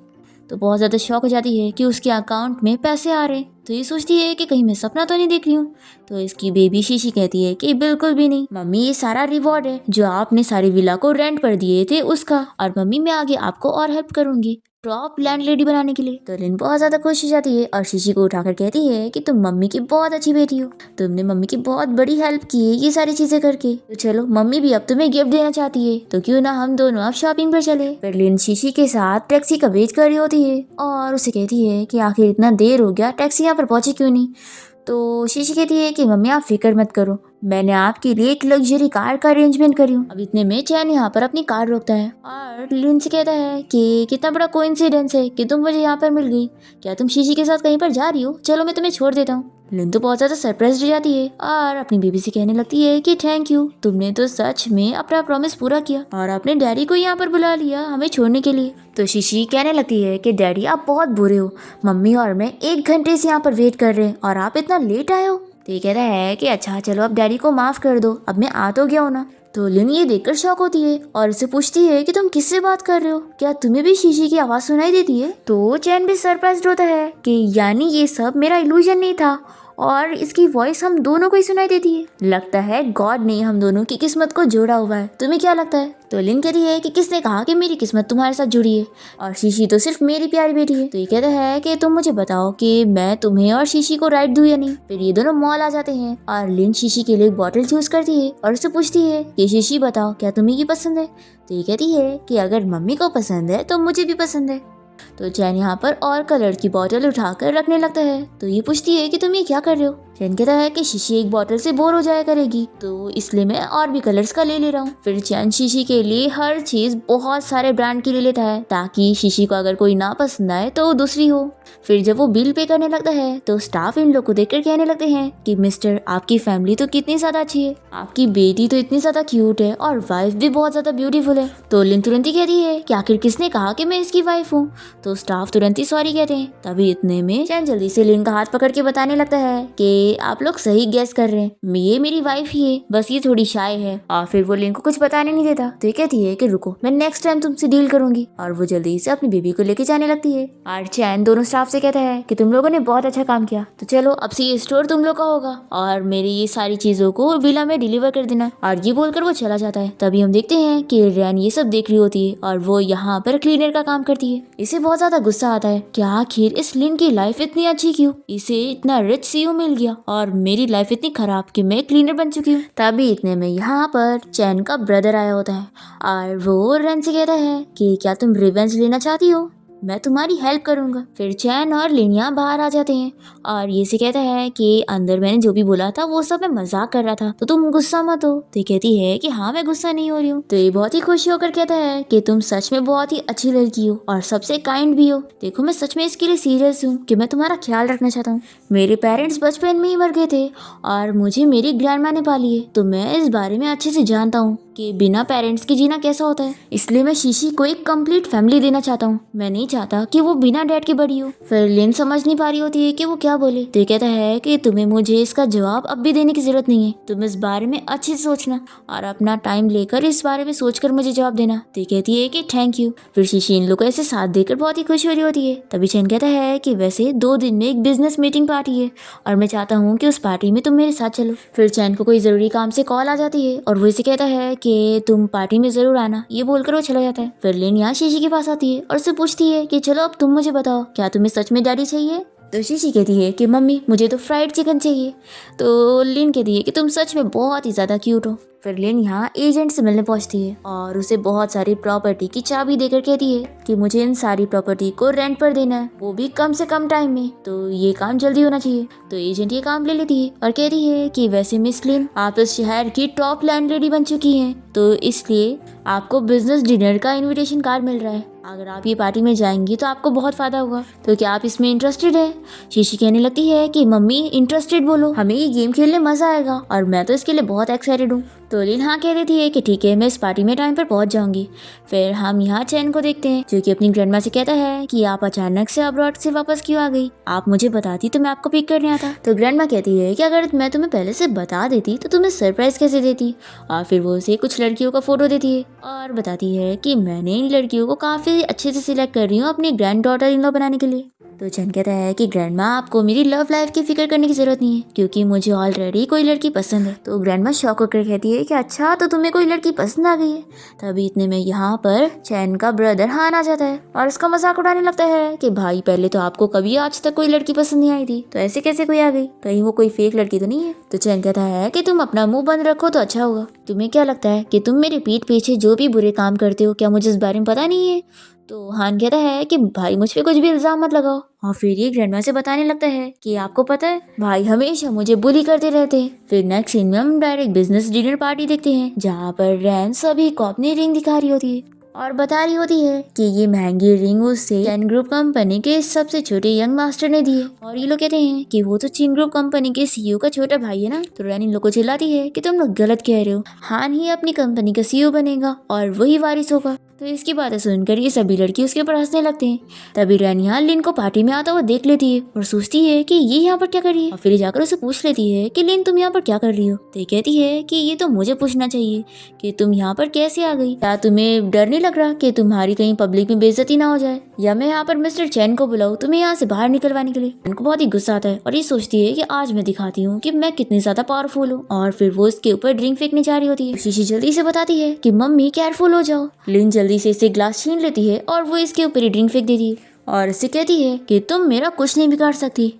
तो बहुत ज्यादा शॉक हो जाती है कि उसके अकाउंट में पैसे आ रहे हैं। तो ये सोचती है कि कहीं मैं सपना तो नहीं देख रही हूँ। तो इसकी बेबी शीशी कहती है कि बिल्कुल भी नहीं मम्मी, ये सारा रिवॉर्ड है जो आपने सारी विला को रेंट पर दिए थे उसका, और मम्मी मैं आगे आपको और हेल्प करूंगी टॉप लैंडलेडी बनाने के लिए। तो लिन बहुत ज्यादा खुश हो जाती है और शीशी को उठाकर कहती है कि तुम मम्मी की बहुत अच्छी बेटी हो, तुमने मम्मी की बहुत बड़ी हेल्प की है ये सारी चीजें करके। तो चलो मम्मी भी अब तुम्हें गिफ्ट देना चाहती है, तो क्यों ना हम दोनों अब शॉपिंग पर चले। फिर लिन शीशी के साथ टैक्सी का वेट कर रही होती है और उसे कहती है कि आखिर इतना देर हो गया, टैक्सी यहाँ पर पहुंची क्यों नहीं। तो शीशी कहती है कि मम्मी आप फिक्र मत करो, मैंने आपके लिए एक लग्जरी कार का अरेंजमेंट करी हूँ। अब इतने में चैन यहाँ पर अपनी कार रोकता है और लिन से कहता है कि कितना बड़ा कोइंसिडेंस है कि तुम मुझे यहाँ पर मिल गई। क्या तुम शीशी के साथ कहीं पर जा रही हो? चलो मैं तुम्हें छोड़ देता हूँ। लिन तो बहुत ज्यादा सरप्राइज हो जाती है और अपनी बेबी से कहने लगती है कि थैंक यू, तुमने तो सच में अपना प्रॉमिस पूरा किया और अपने डैडी को यहाँ पर बुला लिया हमें छोड़ने के लिए। तो शीशी कहने लगती है कि डैडी आप बहुत बुरे हो, मम्मी और मैं 1 घंटे से यहाँ पर वेट कर रहे हैं और आप इतना लेट आए हो। तो ये कहता है कि अच्छा चलो अब डैडी को माफ कर दो, अब मैं आ तो गया हूँ ना। तो लिन ये देखकर शॉक होती है और उसे पूछती है कि तुम किससे बात कर रहे हो, क्या तुम्हें भी शीशी की आवाज सुनाई देती है? तो चैन भी सरप्राइज्ड होता है कि यानी ये सब मेरा इल्यूजन नहीं था और इसकी वॉइस हम दोनों को ही सुनाई देती है। लगता है गॉड ने हम दोनों की किस्मत को जोड़ा हुआ है। तुम्हें क्या लगता है? तो लिन कहती है कि किसने कहा कि मेरी किस्मत तुम्हारे साथ जुड़ी है और शीशी तो सिर्फ मेरी प्यारी बेटी है। तो ये कहता है कि तुम मुझे बताओ कि मैं तुम्हें और शीशी को राइट दूं या नहीं। फिर ये दोनों मॉल आ जाते हैं और लिन शीशी के लिए एक बॉटल चूज करती है और उससे पूछती है कि शीशी बताओ क्या तुम्हें ये पसंद है? तो ये कहती है कि अगर मम्मी को पसंद है तो मुझे भी पसंद है। तो चैन यहाँ पर और कलर की बोतल उठाकर रखने लगता है। तो ये पूछती है कि तुम ये क्या कर रहे हो? चैन कहता है कि शीशी एक बोतल से बोर हो जाया करेगी तो इसलिए मैं और भी कलर्स का ले रहा हूँ। फिर चैन शीशी के लिए हर चीज बहुत सारे ब्रांड की ले लेता है ताकि शीशी को अगर कोई ना पसंद आए तो दूसरी हो। फिर जब वो बिल पे करने लगता है तो स्टाफ इन लोग को देखकर कहने लगते हैं कि मिस्टर आपकी फैमिली तो कितनी ज्यादा अच्छी है, आपकी बेटी तो इतनी ज्यादा क्यूट है और वाइफ भी बहुत ज्यादा ब्यूटीफुल है। तो लिन तुरंत ही कहती है कि आखिर किसने कहा कि मैं इसकी वाइफ हूँ? तो स्टाफ तुरंत ही सॉरी कहते हैं। तभी इतने में चैन जल्दी से लिन का हाथ पकड़ के बताने लगता है कि आप लोग सही गेस कर रहे हैं, ये मेरी वाइफ ही है, बस ये थोड़ी शाय है। और फिर वो लिन को कुछ बताने नहीं देता। तो ये कहती है कि रुको मैं नेक्स्ट टाइम तुमसे डील करूंगी और वो जल्दी से अपनी बेबी को लेके जाने लगती है। और चैन दोनों स्टाफ से कहता है कि तुम लोगों ने बहुत अच्छा काम किया, तो चलो अब से ये स्टोर तुम लोग का होगा और मेरी ये सारी चीजों को विला में डिलीवर कर देना। और ये बोलकर वो चला जाता है। तभी हम देखते हैं कि रैन ये सब देख रही होती है और वो यहाँ पर क्लीनर का काम करती है। इसे बहुत ज्यादा गुस्सा आता है कि आखिर इस लिन की लाइफ इतनी अच्छी क्यों, इसे इतना रिच सीईओ मिल गया और मेरी लाइफ इतनी खराब कि मैं क्लीनर बन चुकी हूँ। तभी इतने में यहाँ पर चैन का ब्रदर आया होता है और वो रैन से कहता है कि क्या तुम रिवेंज लेना चाहती हो, मैं तुम्हारी हेल्प करूंगा। फिर चैन और लिन यहाँ बाहर आ जाते हैं और ये से कहता है कि अंदर मैंने जो भी बोला था वो सब मैं मजाक कर रहा था तो तुम गुस्सा मत हो। तो ये कहती है कि हाँ मैं गुस्सा नहीं हो रही हूँ। तो ये बहुत ही खुशी होकर कहता है कि तुम सच में बहुत ही अच्छी लड़की हो और सबसे काइंड भी हो। देखो मैं सच में इसके लिए सीरियस हूँ कि मैं तुम्हारा ख्याल रखना चाहता हूँ। मेरे पेरेंट्स बचपन में ही मर गए थे और मुझे मेरी ग्रैंडमा ने पाली है, तो मैं इस बारे में अच्छे से जानता हूँ कि बिना पेरेंट्स के जीना कैसा होता है। इसलिए मैं शीशी को एक कंप्लीट फैमिली देना चाहता हूँ, मैं नहीं चाहता कि वो बिना डैड के बड़ी हो। फिर लिन समझ नहीं पा रही होती है कि वो क्या बोले। तो ये कहता है कि तुम्हें मुझे इसका जवाब अब भी देने की जरूरत नहीं है, तुम इस बारे में अच्छे से सोचना और अपना टाइम लेकर इस बारे में सोचकर मुझे जवाब देना। तो ये कहती है कि थैंक यू। फिर शीशी इन लोग को ऐसे साथ देकर बहुत ही खुश हो रही होती है। तभी चैन कहता है कि वैसे 2 दिन में एक बिजनेस मीटिंग पार्टी है और मैं चाहता हूँ कि उस पार्टी में तुम मेरे साथ चलो। फिर चैन को कोई जरूरी काम से कॉल आ जाती है और वो इसे कहता है कि तुम पार्टी में जरूर आना। ये बोलकर वो चला जाता है। फिर लिन यहाँ शीशी के पास आती है और उससे पूछती है कि चलो अब तुम मुझे बताओ क्या तुम्हें सच में डैडी चाहिए? तो शीशी कहती है कि मम्मी मुझे तो फ्राइड चिकन चाहिए। तो लिन कहती है कि तुम सच में बहुत ही ज़्यादा क्यूट हो। फिर लिन यहाँ एजेंट से मिलने पहुंचती है और उसे बहुत सारी प्रॉपर्टी की चाबी देकर कहती है कि मुझे इन सारी प्रॉपर्टी को रेंट पर देना है, वो भी कम से कम टाइम में, तो ये काम जल्दी होना चाहिए। तो एजेंट ये काम ले लेती है और कहती है कि वैसे मिस लिन आप इस शहर की टॉप लैंडलेडी बन चुकी हैं, तो इसलिए आपको बिजनेस डिनर का इनविटेशन कार्ड मिल रहा है। अगर आप ये पार्टी में जाएंगी तो आपको बहुत फायदा होगा, तो क्या आप इसमें इंटरेस्टेड है? शीशी कहने लगती है कि मम्मी इंटरेस्टेड बोलो, हमें ये गेम खेलने मजा आएगा और मैं तो इसके लिए बहुत एक्साइटेड हूँ। तो लिन हाँ कह देती है कि ठीक है मैं इस पार्टी में टाइम पर पहुंच जाऊंगी। फिर हम यहाँ चैन को देखते हैं जो कि अपनी ग्रैंडमा से कहता है कि आप अचानक से अब्रॉड से वापस क्यों आ गई, आप मुझे बताती तो मैं आपको पिक करने आता। तो ग्रैंडमा कहती है कि अगर मैं तुम्हें पहले से बता देती तो तुम्हें सरप्राइज कैसे देती। और फिर वो उसे कुछ लड़कियों का फोटो देती है और बताती है कि मैंने इन लड़कियों को काफी अच्छे से सिलेक्ट कर रही हूँ अपनी ग्रैंड डॉटर इन लॉ बनाने के लिए। तो चैन कहता है कि ग्रैंडमा आपको मेरी लव लाइफ की फिक्र करने की जरूरत नहीं है क्योंकि मुझे ऑलरेडी कोई लड़की पसंद है। तो ग्रैंडमा शॉक होकर कहती है कि अच्छा तो तुम्हें कोई लड़की पसंद आ गई है। तभी इतने में यहाँ पर चैन का ब्रदर हान आ जाता है और उसका मजाक उड़ाने लगता है कि भाई पहले तो आपको कभी आज तक कोई लड़की पसंद नहीं आई थी, तो ऐसे कैसे कोई आ गई, कहीं वो कोई फेक लड़की तो नहीं है। तो चैन कहता है कि तुम अपना मुंह बंद रखो तो अच्छा होगा। तुम्हें क्या लगता है कि तुम मेरे पीठ पीछे जो भी बुरे काम करते हो, क्या मुझे इस बारे में पता नहीं है? तो हान कहता है कि भाई मुझ पे कुछ भी इल्जाम मत लगाओ। और फिर ये ग्रैंडमा से बताने लगता है कि आपको पता है भाई हमेशा मुझे बुली करते रहते हैं। फिर नेक्स्ट सीन में हम डायरेक्ट बिजनेस डिनर पार्टी देखते हैं, जहाँ पर रैन सभी को अपनी रिंग दिखा रही होती है और बता रही होती है कि ये महंगी रिंग उससे चैन ग्रुप कंपनी के सबसे छोटे यंग मास्टर ने दी है। और ये लोग कहते हैं कि वो तो चीन ग्रुप कंपनी के सीईओ का छोटा भाई है ना। तो रैन इन लोग को चिल्लाती है कि तुम लोग गलत कह रहे हो, हान ही अपनी कंपनी का सीईओ बनेगा और वही वारिस होगा। तो इसकी बातें सुनकर ये सभी लड़की उसके ऊपर हंसने लगते हैं। तभी रैन यहाँ लिन को पार्टी में आता हुआ देख लेती है और सोचती है कि ये यहाँ पर क्या कर रही है। और फिर जाकर उसे पूछ लेती है कि लिन तुम यहाँ पर क्या कर रही हो। तो ये कहती है कि ये तो मुझे पूछना चाहिए कि तुम यहाँ पर कैसे आ गई। क्या तुम्हें डर नहीं लग रहा कि तुम्हारी कहीं पब्लिक में बेइज्जती ना हो जाए, या मैं यहाँ पर मिस्टर चैन को बुलाऊं तुम्हें यहाँ से बाहर निकलवाने के लिए। उनको बहुत ही गुस्सा आता है और ये सोचती है कि आज मैं दिखाती हूँ कि मैं कितनी ज्यादा पावरफुल हूँ। और फिर वो इसके ऊपर ड्रिंक फेंकने जा रही होती है। शीशी जल्दी से बताती है कि मम्मी केयरफुल हो जाओ। लिन जल्दी से इसे ग्लास छीन लेती है और वो इसके ऊपर ही ड्रिंक फेंक देती है और इसे कहती है कि तुम मेरा कुछ नहीं बिगाड़ सकती।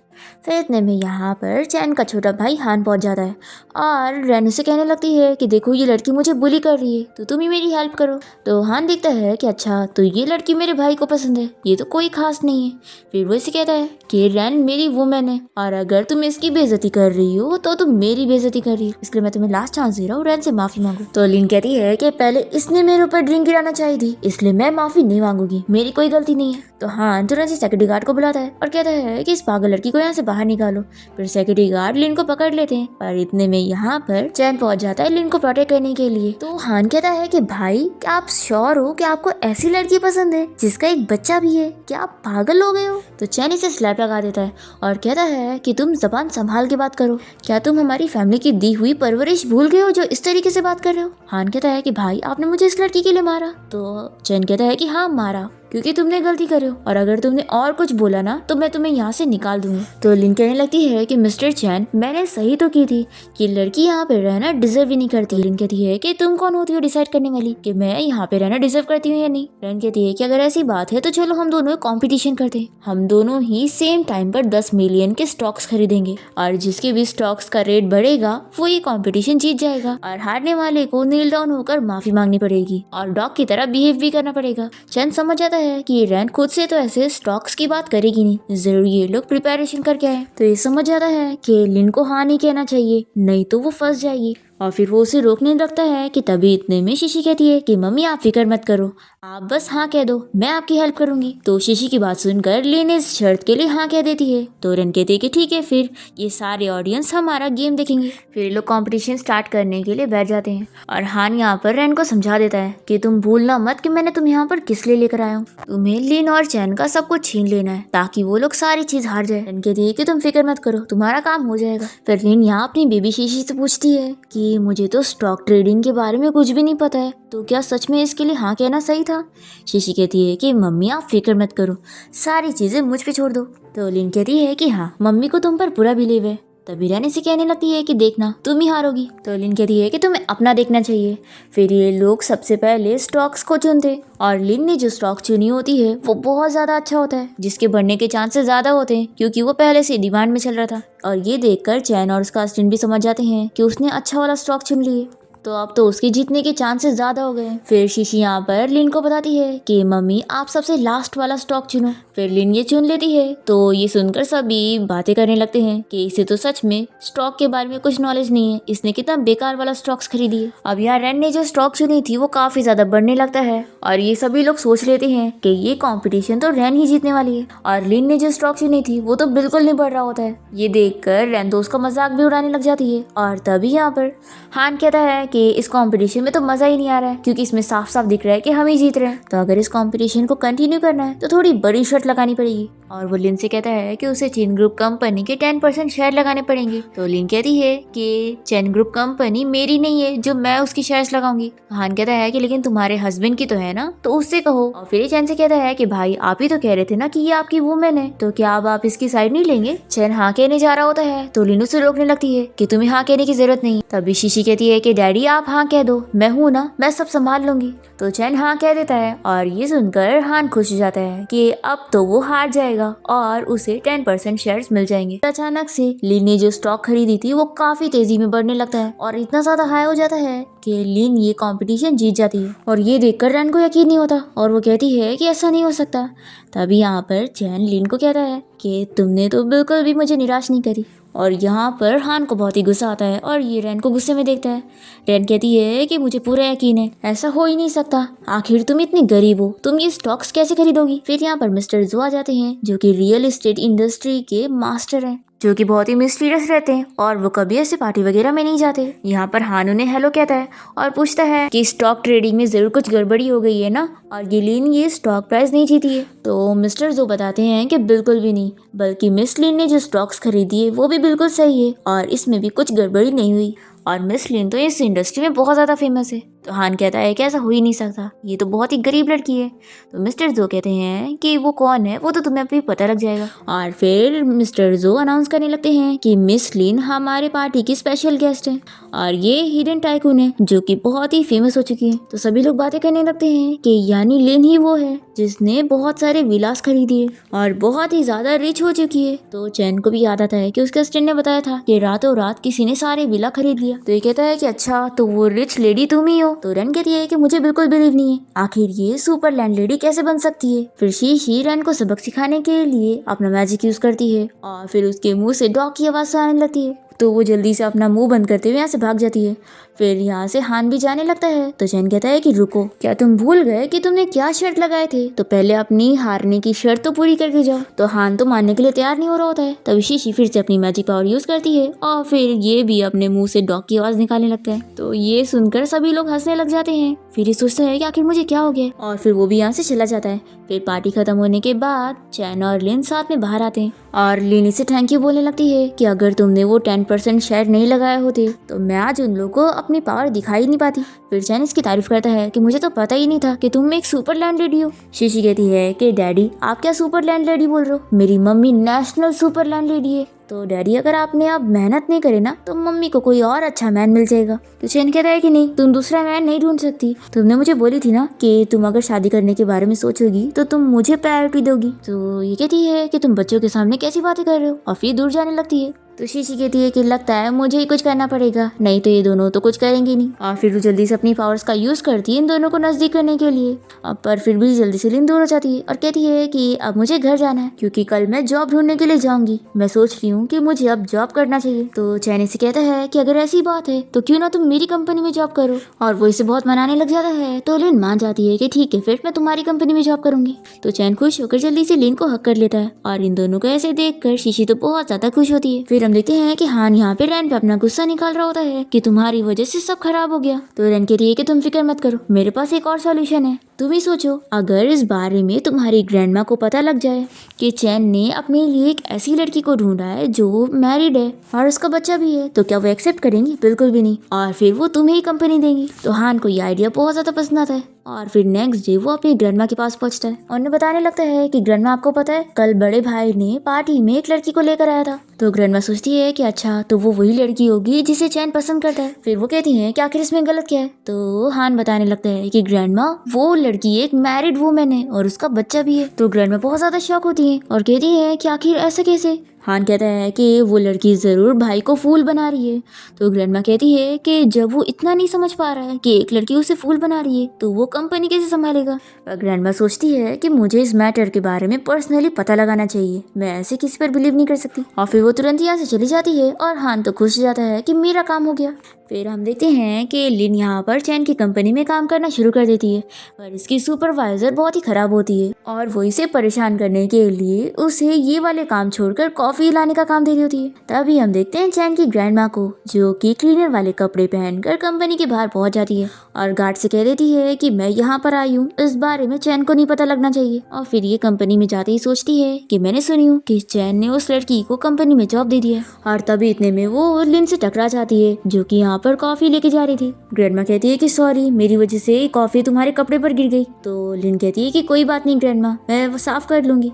फिर इतने में यहाँ पर चैन का छोटा भाई हान पहुंच जाता है और रैन से कहने लगती है कि देखो ये लड़की मुझे बुली कर रही है, तो तुम ही मेरी हेल्प करो। तो हान देखता है कि अच्छा तो ये लड़की मेरे भाई को पसंद है, ये तो कोई खास नहीं है। फिर वो इसे कहता है कि रैन मेरी वुमेन है और अगर तुम इसकी बेइज्जती कर रही हो तो तुम मेरी बेइज्जती कर रही हो, इसलिए मैं तुम्हें लास्ट चांस दे रहा हूँ, रैन से माफी मांगो। तो लिन कहती है कि पहले इसने मेरे ऊपर ड्रिंक गिराना चाहिए थी, इसलिए मैं माफी नहीं मांगूंगी, मेरी कोई गलती नहीं है। तो हान तुरंत ही सिक्योरिटी गार्ड को बुलाता है और कहता है कि इस पागल लड़की को यहाँ से बाहर निकालो। फिर सिक्योरिटी गार्ड लिन को पकड़ लेते हैं पर इतने में यहाँ पर चैन पहुंच जाता है लिन को प्रोटेक्ट करने के लिए। तो हान कहता है कि भाई क्या आप श्योर हो कि आपको ऐसी लड़की पसंद है जिसका एक बच्चा भी है, क्या आप पागल हो गए हो? तो चैन इसे स्लैप लगा देता है और कहता है कि तुम जबान संभाल के बात करो, क्या तुम हमारी फैमिली की दी हुई परवरिश भूल गए हो जो इस तरीके से बात कर रहे हो? हान कहता है कि भाई आपने मुझे इस लड़की के लिए मारा। तो चैन कहता है कि हाँ मारा, क्योंकि तुमने गलती करे हो और अगर तुमने और कुछ बोला ना तो मैं तुम्हें यहाँ से निकाल दूंगी। तो लिन कहने लगती है कि मिस्टर चैन मैंने सही तो की थी कि लड़की यहाँ पे रहना डिजर्व ही नहीं करती। लिन कहती है कि तुम कौन होती हो डिसाइड करने वाली कि मैं यहाँ पे रहना डिजर्व करती हूँ या नहीं। लिन कहती है कि अगर ऐसी बात है तो चलो हम दोनों कॉम्पिटिशन करते हैं, हम दोनों ही सेम टाइम पर 10 मिलियन के स्टॉक्स खरीदेंगे और जिसके भी स्टॉक्स का रेट बढ़ेगा वो ये कॉम्पिटिशन जीत जाएगा और हारने वाले को नील डाउन होकर माफी मांगनी पड़ेगी और डॉग की तरह बिहेव भी करना पड़ेगा। चैन समझ जाता है कि ये रैन खुद से तो ऐसे स्टॉक्स की बात करेगी नहीं, जरूर ये लोग प्रिपरेशन करके आए। तो ये समझ जाता है कि लिन को हाँ नहीं कहना चाहिए, नहीं तो वो फंस जाएगी और फिर वो उसे रोकने लगता है कि तभी इतने में शीशी कहती है कि मम्मी आप फिक्र मत करो, आप बस हाँ कह दो, मैं आपकी हेल्प करूंगी। तो शीशी की बात सुनकर लिन इस शर्त के लिए हाँ कह देती है। तो रैन कहती है कि ठीक है, फिर ये सारे ऑडियंस हमारा गेम देखेंगे। फिर लोग कंपटीशन स्टार्ट करने के लिए बैठ जाते हैं और हान यहाँ पर रैन को समझा देता है कि तुम भूलना मत कि मैंने तुम यहाँ पर किस लिए लेकर आया हूँ, तुम्हें लिन और चैन का सब कुछ छीन लेना है ताकि वो लोग सारी चीज हार जाए। रैन कहती है कि तुम फिक्र मत करो, तुम्हारा काम हो जाएगा। फिर लिन यहाँ अपनी बेबी शीशी से पूछती है कि मुझे तो स्टॉक ट्रेडिंग के बारे में कुछ भी नहीं पता है, तो क्या सच में इसके लिए हाँ कहना सही था? शीशी कहती है कि मम्मी आप फिक्र मत करो, सारी चीजें मुझ पे छोड़ दो। तो लिन कहती है कि हाँ मम्मी को तुम पर पूरा बिलीव है। तभी रैन से कहने लगती है कि देखना तुम ही हारोगी। तो लिन कहती है कि तुम्हें अपना देखना चाहिए। फिर ये लोग सबसे पहले स्टॉक्स को चुनते और लिन ने जो स्टॉक चुनी होती है वो बहुत ज्यादा अच्छा होता है, जिसके बढ़ने के चांसेस ज्यादा होते हैं क्योंकि वो पहले से डिमांड में चल रहा था। और ये देखकर चैन और उसका असिस्टेंट भी समझ जाते हैं कि उसने अच्छा वाला स्टॉक चुन लिए, तो अब तो उसके जीतने के चांसेस ज्यादा हो गए। फिर शीशी यहाँ पर लिन को बताती है कि मम्मी आप सबसे लास्ट वाला स्टॉक चुनो। फिर लिन ये चुन लेती है। तो ये सुनकर सभी बातें करने लगते हैं कि इसे तो सच में स्टॉक के बारे में कुछ नॉलेज नहीं है, इसने कितना बेकार वाला स्टॉक्स खरीदी है। अब यहाँ रैन ने जो स्टॉक चुनी थी वो काफी ज्यादा बढ़ने लगता है और ये सभी लोग सोच लेते हैं कि ये कॉम्पिटिशन तो रैन ही जीतने वाली है। और लिन ने जो स्टॉक चुनी थी वो तो बिल्कुल नहीं बढ़ रहा होता है। ये देखकर रैन तो उसका मजाक भी उड़ाने लग जाती है। और तभी यहाँ पर हान कहता है कि इस कंपटीशन में तो मजा ही नहीं आ रहा है क्योंकि इसमें साफ साफ दिख रहा है कि हम ही जीत रहे हैं, तो अगर इस कंपटीशन को कंटिन्यू करना है तो थोड़ी बड़ी शर्त लगानी पड़ेगी। और वो लिन से कहता है कि उसे चीन ग्रुप कंपनी के 10% शेयर लगाने पड़ेंगे। तो लिन कहती है कि चैन ग्रुप कंपनी मेरी नहीं है जो मैं उसकी शेयर्स लगाऊंगी। हान कहता है कि लेकिन तुम्हारे हस्बैंड की तो है ना, तो उससे कहो। और फिर चैन से कहता है कि भाई आप ही तो कह रहे थे ना कि ये आपकी वुमेन है, तो क्या अब आप इसकी साइड नहीं लेंगे? चैन हाँ कहने जा रहा होता है तो लिन उसे रोकने लगती है कि तुम्हें हाँ कहने की जरूरत नहीं। तभी शीशी कहती है कि डैडी आप हाँ कह दो, मैं हूँ ना, मैं सब संभाल लूंगी। तो चैन हाँ कह देता है और ये सुनकर हान खुश हो जाता है कि अब तो वो हार जाएगा। जाएगा और उसे 10% शेयर्स मिल जाएंगे। अचानक से लिन ने जो स्टॉक खरीदी थी वो काफी तेजी में बढ़ने लगता है और इतना ज्यादा हाई हो जाता है कि लिन ये कंपटीशन जीत जाती है। और ये देखकर रैन को यकीन नहीं होता और वो कहती है कि ऐसा नहीं हो सकता। तभी यहाँ पर चैन लिन को कहता है कि तुमने तो बिल्कुल भी मुझे निराश नहीं करी। और यहाँ पर हान को बहुत ही गुस्सा आता है और ये रैन को गुस्से में देखता है। रैन कहती है कि मुझे पूरा यकीन है, ऐसा हो ही नहीं सकता, आखिर तुम इतनी गरीब हो, तुम ये स्टॉक्स कैसे खरीदोगी। फिर यहाँ पर मिस्टर जो आ जाते हैं जो कि रियल एस्टेट इंडस्ट्री के मास्टर हैं, जो कि बहुत ही मिस्टीरियस रहते हैं और वो कभी ऐसे पार्टी वगैरह में नहीं जाते। यहाँ पर हान उन्हें हेलो कहता है और पूछता है कि स्टॉक ट्रेडिंग में जरूर कुछ गड़बड़ी हो गई है ना, और गिलीन ये स्टॉक प्राइस नहीं जीती है। तो मिस्टर जो बताते हैं कि बिल्कुल भी नहीं, बल्कि मिस लिन ने जो स्टॉक्स खरीदी है वो भी बिल्कुल सही है और इसमें भी कुछ गड़बड़ी नहीं हुई, और मिस लिन तो इस इंडस्ट्री में बहुत ज़्यादा फेमस है। तो हान कहता है कि ऐसा हो ही नहीं सकता, ये तो बहुत ही गरीब लड़की है। तो मिस्टर जो कहते हैं कि वो कौन है वो तो तुम्हें अभी पता लग जाएगा। और फिर मिस्टर जो अनाउंस करने लगते हैं कि मिस लिन हमारे पार्टी की स्पेशल गेस्ट है और ये हिडन टाइकून है जो कि बहुत ही फेमस हो चुकी है। तो सभी लोग बातें करने लगते हैं कि यानी लिन ही वो है जिसने बहुत सारे विलास खरीदिए और बहुत ही ज्यादा रिच हो चुकी है। तो चैन को भी याद आता है कि उसके असिस्टेंट ने बताया था कि रातों रात किसी ने सारे विला खरीद लिया। तो ये कहता है कि अच्छा तो वो रिच लेडी तुम ही हो। तो रैन कहती है कि मुझे बिल्कुल बिलीव नहीं है, आखिर ये सुपर लैंड लेडी कैसे बन सकती है। फिर शीशी रैन को सबक सिखाने के लिए अपना मैजिक यूज करती है और फिर उसके मुंह से डॉग की आवाज आने लगती है। तो वो जल्दी से अपना मुंह बंद करते हुए यहाँ से भाग जाती है। फिर यहाँ से हान भी जाने लगता है। तो चैन कहता है कि रुको, क्या तुम भूल गए कि तुमने क्या शर्त लगाए थे, तो पहले अपनी हारने की शर्त तो पूरी करके जाओ। तो हान तो मानने के लिए तैयार नहीं हो रहा होता है। तभी शीशी फिर से अपनी मैजिक पावर यूज करती है और फिर ये भी अपने मुंह से डॉग की आवाज निकालने लगता है। तो ये सुनकर सभी लोग हंसने लग जाते हैं। फिर ये सोचता है कि आखिर मुझे क्या हो गया, और फिर वो भी यहाँ से चला जाता है। फिर पार्टी खत्म होने के बाद चैन और लिन साथ में बाहर आते हैं और लिन इसे थैंक यू बोलने लगती है कि अगर तुमने वो 10% शेयर नहीं लगाए होते तो मैं आज उन लोगों को अपनी पावर दिखाई नहीं पाती। फिर चैन इसकी तारीफ करता है कि मुझे तो पता ही नहीं था कि तुम एक सुपर लैंड लेडी हो। शीशी कहती है कि डैडी आप क्या सुपर लैंड लेडी बोल रहे हो, मेरी mummy national super land lady है। तो डैडी अगर आपने अब मेहनत नहीं करे ना तो मम्मी को कोई और अच्छा मैन मिल जाएगा। तो चैन कहता है कि नहीं, तुम दूसरा मैन नहीं ढूंढ सकती, तुमने मुझे बोली थी ना कि तुम अगर शादी करने के बारे में सोचोगी तो तुम मुझे प्रायोरिटी दोगी। तो ये कहती है कि तुम बच्चों के सामने कैसी बातें कर रहे हो, और फिर दूर जाने लगती है। तो शीशी कहती है कि लगता है मुझे ही कुछ करना पड़ेगा, नहीं तो ये दोनों तो कुछ करेंगे नहीं। और फिर वो जल्दी से अपनी पावर्स का यूज करती है इन दोनों को नजदीक करने के लिए। पर फिर भी जल्दी से लिन दूर हो जाती है और कहती है कि अब मुझे घर जाना है क्योंकि कल मैं जॉब ढूंढने के लिए जाऊंगी। मैं सोच रही हूँ कि मुझे अब जॉब करना चाहिए। तो चैन से कहता है कि अगर ऐसी बात है तो क्यों ना तुम मेरी कंपनी में जॉब करो, और वो इसे बहुत मनाने लग जाता है। तो लिन मान जाती है कि ठीक है फिर मैं तुम्हारी कंपनी में जॉब करूंगी। तो चैन खुश होकर जल्दी से लिन को हक कर लेता है और इन दोनों को ऐसे देखकर शीशी तो बहुत ज्यादा खुश होती है। फिर हम देखते हैं कि हान यहाँ पे रैन पे अपना गुस्सा निकाल रहा होता है कि तुम्हारी वजह से सब खराब हो गया। तो रैन कहती है कि तुम फिक्र मत करो, मेरे पास एक और सॉल्यूशन है। तुम ही सोचो, अगर इस बारे में तुम्हारी ग्रैंडमा को पता लग जाए कि चैन ने अपने लिए एक ऐसी लड़की को ढूंढा है जो मैरिड है और उसका बच्चा भी है, तो क्या वो एक्सेप्ट करेंगी? बिल्कुल भी नहीं, और फिर वो तुम्हें ही कंपनी देंगी। तो हान को ये आइडिया बहुत ज्यादा पसंद आता है और फिर नेक्स्ट डे वो अपनी ग्रैंडमा के पास पहुंचता है और उन्हें बताने लगता है कि ग्रैंडमा आपको पता है कल बड़े भाई ने पार्टी में एक लड़की को लेकर आया था। तो ग्रैंडमा सोचती है कि अच्छा तो वो वही लड़की होगी जिसे चैन पसंद करता है। फिर वो कहती है कि आखिर इसमें गलत क्या है। तो हान बताने लगता है कि ग्रैंडमा वो लड़की एक मैरिड वुमेन है और उसका बच्चा भी है। तो ग्रैंडमा बहुत ज्यादा शॉक होती है और कहती है कि आखिर ऐसा कैसे। हान कहता है कि वो लड़की जरूर भाई को फूल बना रही है। तो ग्रैंडमा कहती है कि जब वो इतना नहीं समझ पा रहा है कि एक लड़की उसे फूल बना रही है तो वो कंपनी कैसे संभालेगा। पर ग्रैंडमा सोचती है कि मुझे इस मैटर के बारे में पर्सनली पता लगाना चाहिए, मैं ऐसे किसी पर बिलीव नहीं कर सकती। और फिर वो तुरंत यहाँ से चली जाती है और हान तो खुश जाता है कि मेरा काम हो गया। फिर हम देखते हैं कि लिन यहाँ पर चैन की कंपनी में काम करना शुरू कर देती है, पर इसकी सुपरवाइजर बहुत ही खराब होती है और वो इसे परेशान करने के लिए उसे ये वाले काम छोड़कर कॉफी लाने का काम दे रही होती है। तभी हम देखते हैं चैन की ग्रैंडमा को जो कि क्लीनर वाले कपड़े पहनकर कंपनी के बाहर पहुंच जाती है और गार्ड से कह देती है कि मैं यहाँ पर आई हूँ, इस बारे में चैन को नहीं पता लगना चाहिए। और फिर ये कंपनी में जाते ही सोचती है कि मैंने सुनी हूँ कि चैन ने उस लड़की को कंपनी में जॉब दे दिया। और तभी इतने में वो लिन से टकरा जाती है जो कि यहाँ पर कॉफी लेके जा रही थी। ग्रैंडमा कहती है कि सॉरी, मेरी वजह से कॉफी तुम्हारे कपड़े पर गिर गई। तो लिन कहती है कि कोई बात नहीं ग्रैंडमा, मैं वो साफ कर लूंगी।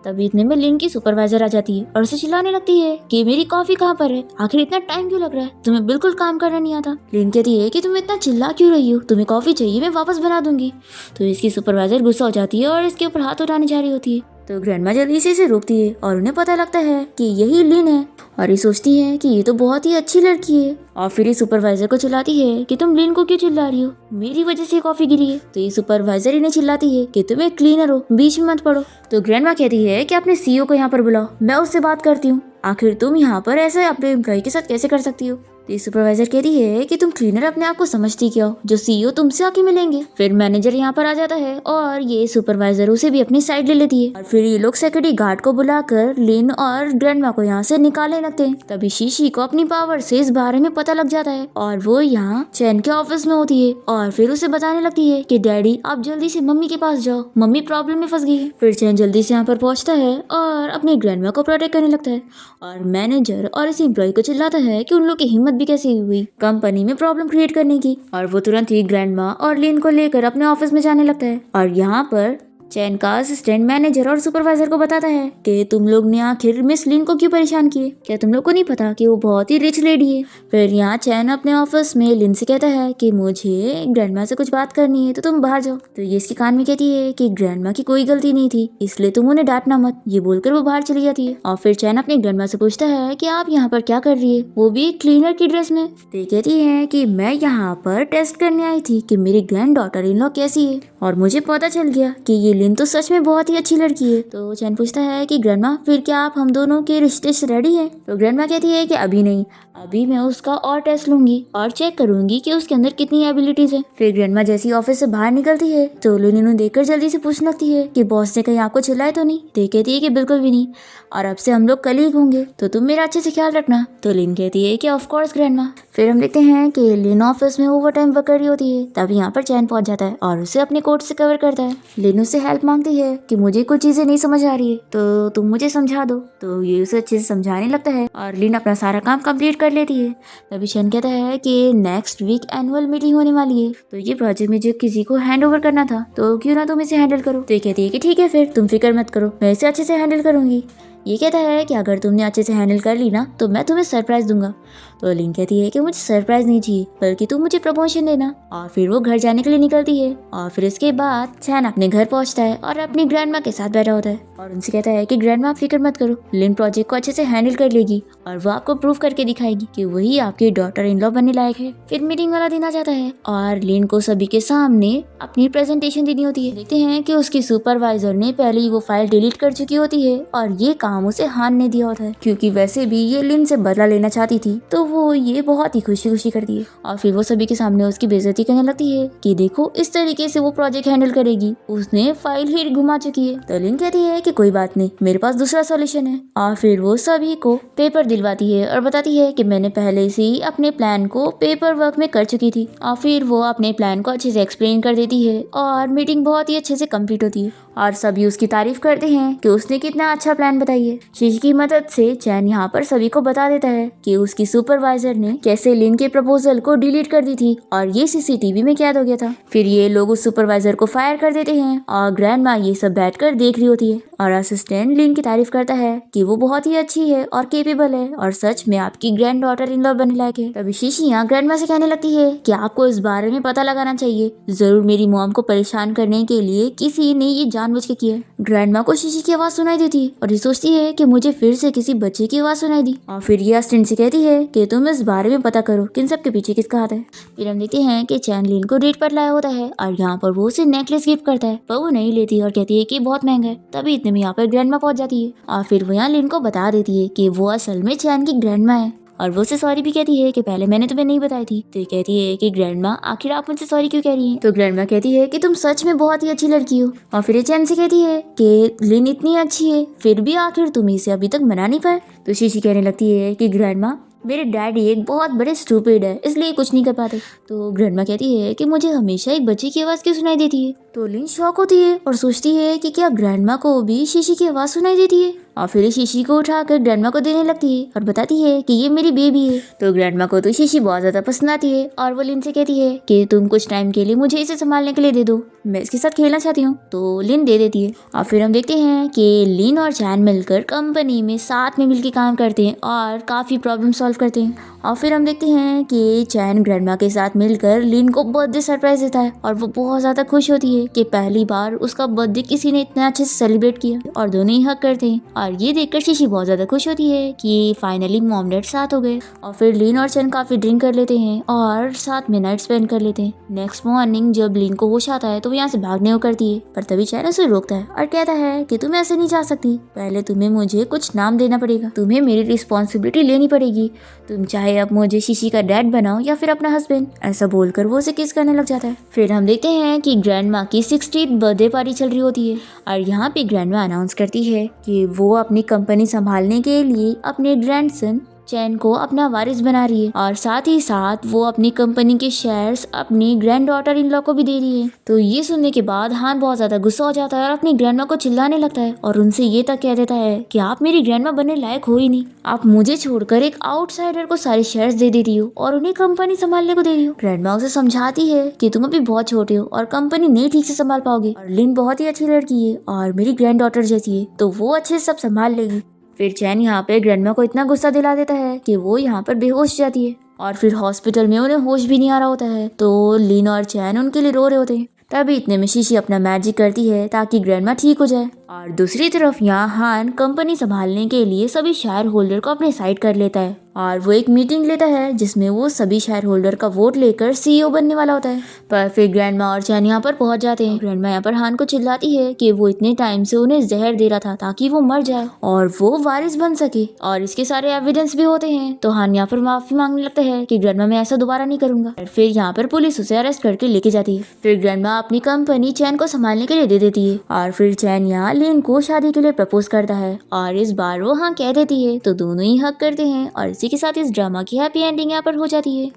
तभी इतने में लिन की सुपरवाइजर आ जाती है और उसे चिल्लाने लगती है कि मेरी कॉफी कहाँ पर है, आखिर इतना टाइम क्यों लग रहा है, तुम्हें बिल्कुल काम करना नहीं आता। लिन कहती है कि तुम इतना चिल्ला क्यों रही हो, तुम्हें कॉफी चाहिए मैं वापस बना दूंगी। तो इसकी सुपरवाइजर गुस्सा हो जाती है और इसके ऊपर हाथ उठाने जा रही होती है। तो ग्रैंडमा जल्दी से इसे रोकती है और उन्हें पता लगता है कि यही लिन है और ये सोचती है कि ये तो बहुत ही अच्छी लड़की है। और फिर ये सुपरवाइजर को चिल्लाती है कि तुम लिन को क्यों चिल्ला रही हो, मेरी वजह से कॉफी गिरी है। तो ये सुपरवाइजर इन्हें चिल्लाती है कि तुम एक क्लीनर हो, बीच में मत पड़ो। तो ग्रैंडमा कहती है कि अपने सीईओ को यहाँ पर बुलाओ, मैं उससे बात करती हूँ। आखिर तुम यहाँ पर ऐसे अपने एम्प्लॉय के साथ कैसे कर सकती हो। तो ये सुपरवाइजर कहती है कि तुम क्लीनर अपने आप को समझती क्या हो, जो सीईओ तुमसे आके मिलेंगे। फिर मैनेजर यहाँ पर आ जाता है और ये सुपरवाइजर उसे भी अपनी साइड ले लेती है। और फिर ये लोग सिक्योरिटी गार्ड को बुलाकर लिन और ग्रैंडमा को यहाँ से निकालने लगते हैं। तभी शीशी को अपनी पावर से इस बारे में पता लग जाता है और वो यहाँ चैन के ऑफिस में होती है और फिर उसे बताने लगती है कि डैडी आप जल्दी से मम्मी के पास जाओ, मम्मी प्रॉब्लम में फंस गई है। फिर चैन जल्दी से यहाँ पर पहुंचता है और अपनी ग्रैंडमा को प्रोटेक्ट करने लगता है और मैनेजर और इस एम्प्लॉय को चिल्लाता है कि उन लोग की हिम्मत भी कैसे हुई कंपनी में प्रॉब्लम क्रिएट करने की। और वो तुरंत ही ग्रैंडमा और लिन को लेकर अपने ऑफिस में जाने लगता है और यहाँ पर चैन का असिस्टेंट मैनेजर और सुपरवाइजर को बताता है कि तुम लोग ने आखिर मिस लिन को क्यों परेशान किए, क्या तुम लोग को नहीं पता कि वो बहुत ही रिच लेडी है। फिर यहाँ चैन अपने ऑफिस में लिन से कहता है कि मुझे ग्रैंडमा से कुछ बात करनी है तो तुम बाहर जाओ। तो ये इसके कान में कहती है कि ग्रैंडमा की कोई गलती नहीं थी, इसलिए तुम उन्हें डांटना मत। ये बोलकर वो बाहर चली जाती है और फिर चैन अपने ग्रैंडमा से पूछता है कि आप यहाँ पर क्या कर रही है, वो भी एक क्लीनर की ड्रेस में। तो ये कहती है कि मैं यहाँ पर टेस्ट करने आई थी कि मेरी ग्रैंड डॉटर इन लॉ कैसी है और मुझे पता चल गया कि ये लिन तो सच में बहुत ही अच्छी लड़की है। तो चैन पूछता है कि ग्रैंडमा फिर क्या आप हम दोनों के रिश्ते से रेडी हैं। तो ग्रैंडमा कहती है कि अभी नहीं, अभी मैं उसका और टेस्ट लूंगी और चेक करूंगी कि उसके अंदर कितनी एबिलिटीज है। फिर ग्रैंडमा जैसी ऑफिस से बाहर निकलती है तो लिन उन्हें देखकर जल्दी से पूछने लगती है कि बॉस ने कहीं आपको चिल्लाए तो नहीं। तो कहती है कि बिल्कुल भी नहीं और अब से हम लोग कलीग होंगे तो तुम मेरा अच्छे से ख्याल रखना। तो लिन कहती है कि ऑफ कोर्स ग्रैंडमा। फिर हम देखते हैं कि लिन ऑफिस में ओवर टाइम वर्क कर रही होती है, तब यहाँ पर चैन पहुंच जाता है और उसे अपने कोट से कवर करता है। लिन उससे हेल्प मांगती है कि मुझे कुछ चीजें नहीं समझ आ रही है तो तुम मुझे समझा दो। तो ये उसे अच्छे से समझाने लगता है और लिन अपना सारा काम कंप्लीट कर लेती है। तभी चैन कहता है कि नेक्स्ट वीक एनुअल मीटिंग होने वाली है तो ये प्रोजेक्ट मुझे किसी को हैंड ओवर करना था, तो क्यों ना तुम इसे हैंडल करो। तो ये कहती है कि ठीक है फिर तुम फिक्र मत करो, मैं इसे अच्छे से हैंडल करूंगी। ये कहता है कि अगर तुमने अच्छे से हैंडल कर ली ना तो मैं तुम्हें सरप्राइज दूंगा। तो लिन कहती है कि मुझे सरप्राइज नहीं चाहिए बल्कि तुम मुझे प्रमोशन देना। और फिर वो घर जाने के लिए निकलती है और फिर इसके बाद चैन अपने घर पहुंचता है और अपनी ग्रैंडमा के साथ बैठा होता है और उनसे कहता है कि ग्रैंडमा आप फिक्र मत करो, लिन प्रोजेक्ट को अच्छे से हैंडल कर लेगी और वो आपको प्रूव करके दिखाएगी कि वही आपकी डॉटर इन लॉ बनने लायक है। फिर मीटिंग वाला दिन आ जाता है और लिन को सभी के सामने अपनी प्रेजेंटेशन देनी होती है। देखते हैं कि उसकी सुपरवाइजर ने पहले ही वो फाइल डिलीट कर चुकी होती है और ये काम उसे हान ने दिया होता है क्योंकि वैसे भी ये लिन से बदला लेना चाहती थी, तो वो ये बहुत ही खुशी खुशी करती है और फिर वो सभी के सामने उसकी बेइज्जती करने लगती है कि देखो इस तरीके से वो प्रोजेक्ट हैंडल करेगी, उसने फाइल ही घुमा चुकी है। तो लिन कहती है कि कोई बात नहीं, मेरे पास दूसरा सॉल्यूशन है। और फिर वो सभी को पेपर दिलवाती है और बताती है कि मैंने पहले से ही अपने प्लान को पेपर वर्क में कर चुकी थी। और फिर वो अपने प्लान को अच्छे से एक्सप्लेन कर देती है और मीटिंग बहुत ही अच्छे से कंप्लीट होती है और सभी उसकी तारीफ करते हैं कि उसने कितना अच्छा प्लान बताई है। शीशी की मदद से चैन यहाँ पर सभी को बता देता है कि उसकी सुपरवाइजर ने कैसे लिन के प्रपोजल को डिलीट कर दी थी और ये सीसीटीवी में कैद हो गया था। फिर ये लोग उस सुपरवाइजर को फायर कर देते हैं और ग्रैंडमा ये सब बैठकर देख रही होती है और असिस्टेंट लिन की तारीफ करता है कि वो बहुत ही अच्छी है और केपेबल है और सच में आपकी ग्रैंड डॉटर इन लॉ बनने लायक है। तभी शीशी यहाँ ग्रैंडमा से कहने लगती है कि आपको इस बारे में पता लगाना चाहिए, जरूर मेरी मॉम को परेशान करने के लिए किसी ने ये जानबूझ के किया। ग्रैंडमा को शीशी की आवाज सुनाई देती है और ये सोचती है कि मुझे फिर से किसी बच्चे की आवाज सुनाई दी और फिर ये असिस्टेंट से कहती है कि तुम इस बारे में पता करो कि इन सब के पीछे किसका हाथ है। फिर हम देखते हैं कि चैन लिन को डेट पर लाया होता है और यहाँ पर वो उसे नेकलेस गिफ्ट करता है पर वो नहीं लेती और कहती है कि बहुत महंगा है। तभी इतने में यहाँ पर ग्रैंडमा पहुंच जाती है और फिर वो यहाँ लिन को बता देती है कि वो असल में चैन की ग्रैंडमा है और वो उसे सॉरी भी कहती है कि पहले मैंने तुम्हें नहीं बताई थी। तो ये कहती है कि ग्रैंडमा आखिर आप मुझसे सॉरी क्यों कह रही हैं। तो ग्रैंडमा कहती है कि तुम सच में बहुत ही अच्छी लड़की हो और फिर चैन से कहती है कि लिन इतनी अच्छी है फिर भी आखिर तुम इसे अभी तक मना नहीं पाए। तो शीशी कहने लगती है कि ग्रैंडमा मेरे डैडी एक बहुत बड़े स्टूपिड है इसलिए कुछ नहीं कर पाते। तो ग्रैंडमा कहती है कि मुझे हमेशा एक बच्चे की आवाज क्यों सुनाई देती है। तो लिन शॉक होती है और सोचती है कि क्या ग्रैंडमा को भी शीशी की आवाज सुनाई देती है और फिर शीशी को उठाकर ग्रैंडमा को देने लगती है और बताती है कि ये मेरी बेबी है। तो ग्रैंडमा को तो शीशी बहुत ज्यादा पसंद आती है और वो लिन से कहती है कि तुम कुछ टाइम के लिए मुझे इसे संभालने के लिए दे दो, मैं इसके साथ खेलना चाहती हूँ। तो लिन दे देती है और फिर हम देखते हैं कि लिन और चैन मिलकर कंपनी में साथ में मिलकर काम करते हैं और काफी प्रॉब्लम सॉल्व करते हैं। और फिर हम देखते हैं कि चैन ग्रैंडमा के साथ मिलकर लिन को बर्थडे सरप्राइज देता है और वो बहुत ज्यादा खुश होती है है कि पहली बार उसका बर्थडे किसी ने इतना अच्छे से सेलिब्रेट किया और दोनों ही हक करते हैं। और ये देखकर शीशी बहुत ज्यादा खुश होती है कि फाइनली मॉम डैड साथ हो गए। और फिर लिन और चैन काफी ड्रिंक कर लेते हैं और साथ में नाइट स्पेंड कर लेते हैं। नेक्स्ट मॉर्निंग जब लिन को होश आता है तो वो यहाँ से भागने को करती है, पर तभी चैन उसे रोकता है और कहता है कि तुम ऐसे नहीं जा सकती, पहले तुम्हें मुझे कुछ नाम देना पड़ेगा, तुम्हें मेरी रिस्पॉन्सिबिलिटी लेनी पड़ेगी, तुम चाहे अब मुझे शीशी का डैड बनाओ या फिर अपना हस्बैंड। ऐसा बोलकर वो उसे किस करने लग जाता है। फिर हम देखते हैं कि ग्रैंडमा की 60th बर्थडे पार्टी चल रही होती है और यहाँ पे ग्रैंडमा अनाउंस करती है कि वो अपनी कंपनी संभालने के लिए अपने ग्रैंडसन चैन को अपना वारिस बना रही है और साथ ही साथ वो अपनी कंपनी के शेयर्स अपनी ग्रैंड डॉटर इन लॉ को भी दे रही है। तो ये सुनने के बाद हान बहुत ज्यादा गुस्सा हो जाता है और अपनी ग्रैंडमा को चिल्लाने लगता है और उनसे ये तक कह देता है कि आप मेरी ग्रैंडमा बनने लायक हो ही नहीं, आप मुझे छोड़कर एक आउटसाइडर को सारे शेयर्स दे देती हो और उन्हें कंपनी संभालने को दे रही हो। ग्रैंडमा उसे समझाती है कि तुम अभी बहुत छोटे हो और कंपनी नहीं ठीक से संभाल पाओगे, और लिन बहुत ही अच्छी लड़की है और मेरी ग्रैंड डॉटर जैसी है, तो वो अच्छे से सब संभाल लेगी। फिर चैन यहाँ पे ग्रैंडमा को इतना गुस्सा दिला देता है कि वो यहाँ पर बेहोश जाती है और फिर हॉस्पिटल में उन्हें होश भी नहीं आ रहा होता है। तो लिन और चैन उनके लिए रो रहे होते हैं। तभी इतने में शीशी अपना मैजिक करती है ताकि ग्रैंडमा ठीक हो जाए। और दूसरी तरफ यहाँ हान कंपनी संभालने के लिए सभी शेयर होल्डर को अपने साइड कर लेता है और वो एक मीटिंग लेता है जिसमें वो सभी शेयर होल्डर का वोट लेकर सीईओ बनने वाला होता है। पर फिर ग्रैंडमा और चैन यहाँ पर पहुंच जाते हैं। ग्रैंडमा यहाँ पर हान को चिल्लाती है कि वो इतने टाइम से उन्हें जहर दे रहा था ताकि वो मर जाए और वो वारिस बन सके, और इसके सारे एविडेंस भी होते हैं। तो हान यहाँ पर माफी मांगने लगता है कि ग्रैंडमा मैं ऐसा दोबारा नहीं करूंगा। फिर यहाँ पर पुलिस उसे अरेस्ट करके लेके जाती है। फिर ग्रैंडमा अपनी कंपनी चैन को संभालने के लिए दे देती है और फिर चैन यहाँ लिन को शादी के लिए प्रपोज करता है और इस बार वो हाँ कह देती है। तो दोनों ही हक करते हैं और इसी के साथ इस ड्रामा की हैप्पी एंडिंग यहाँ पर हो जाती है।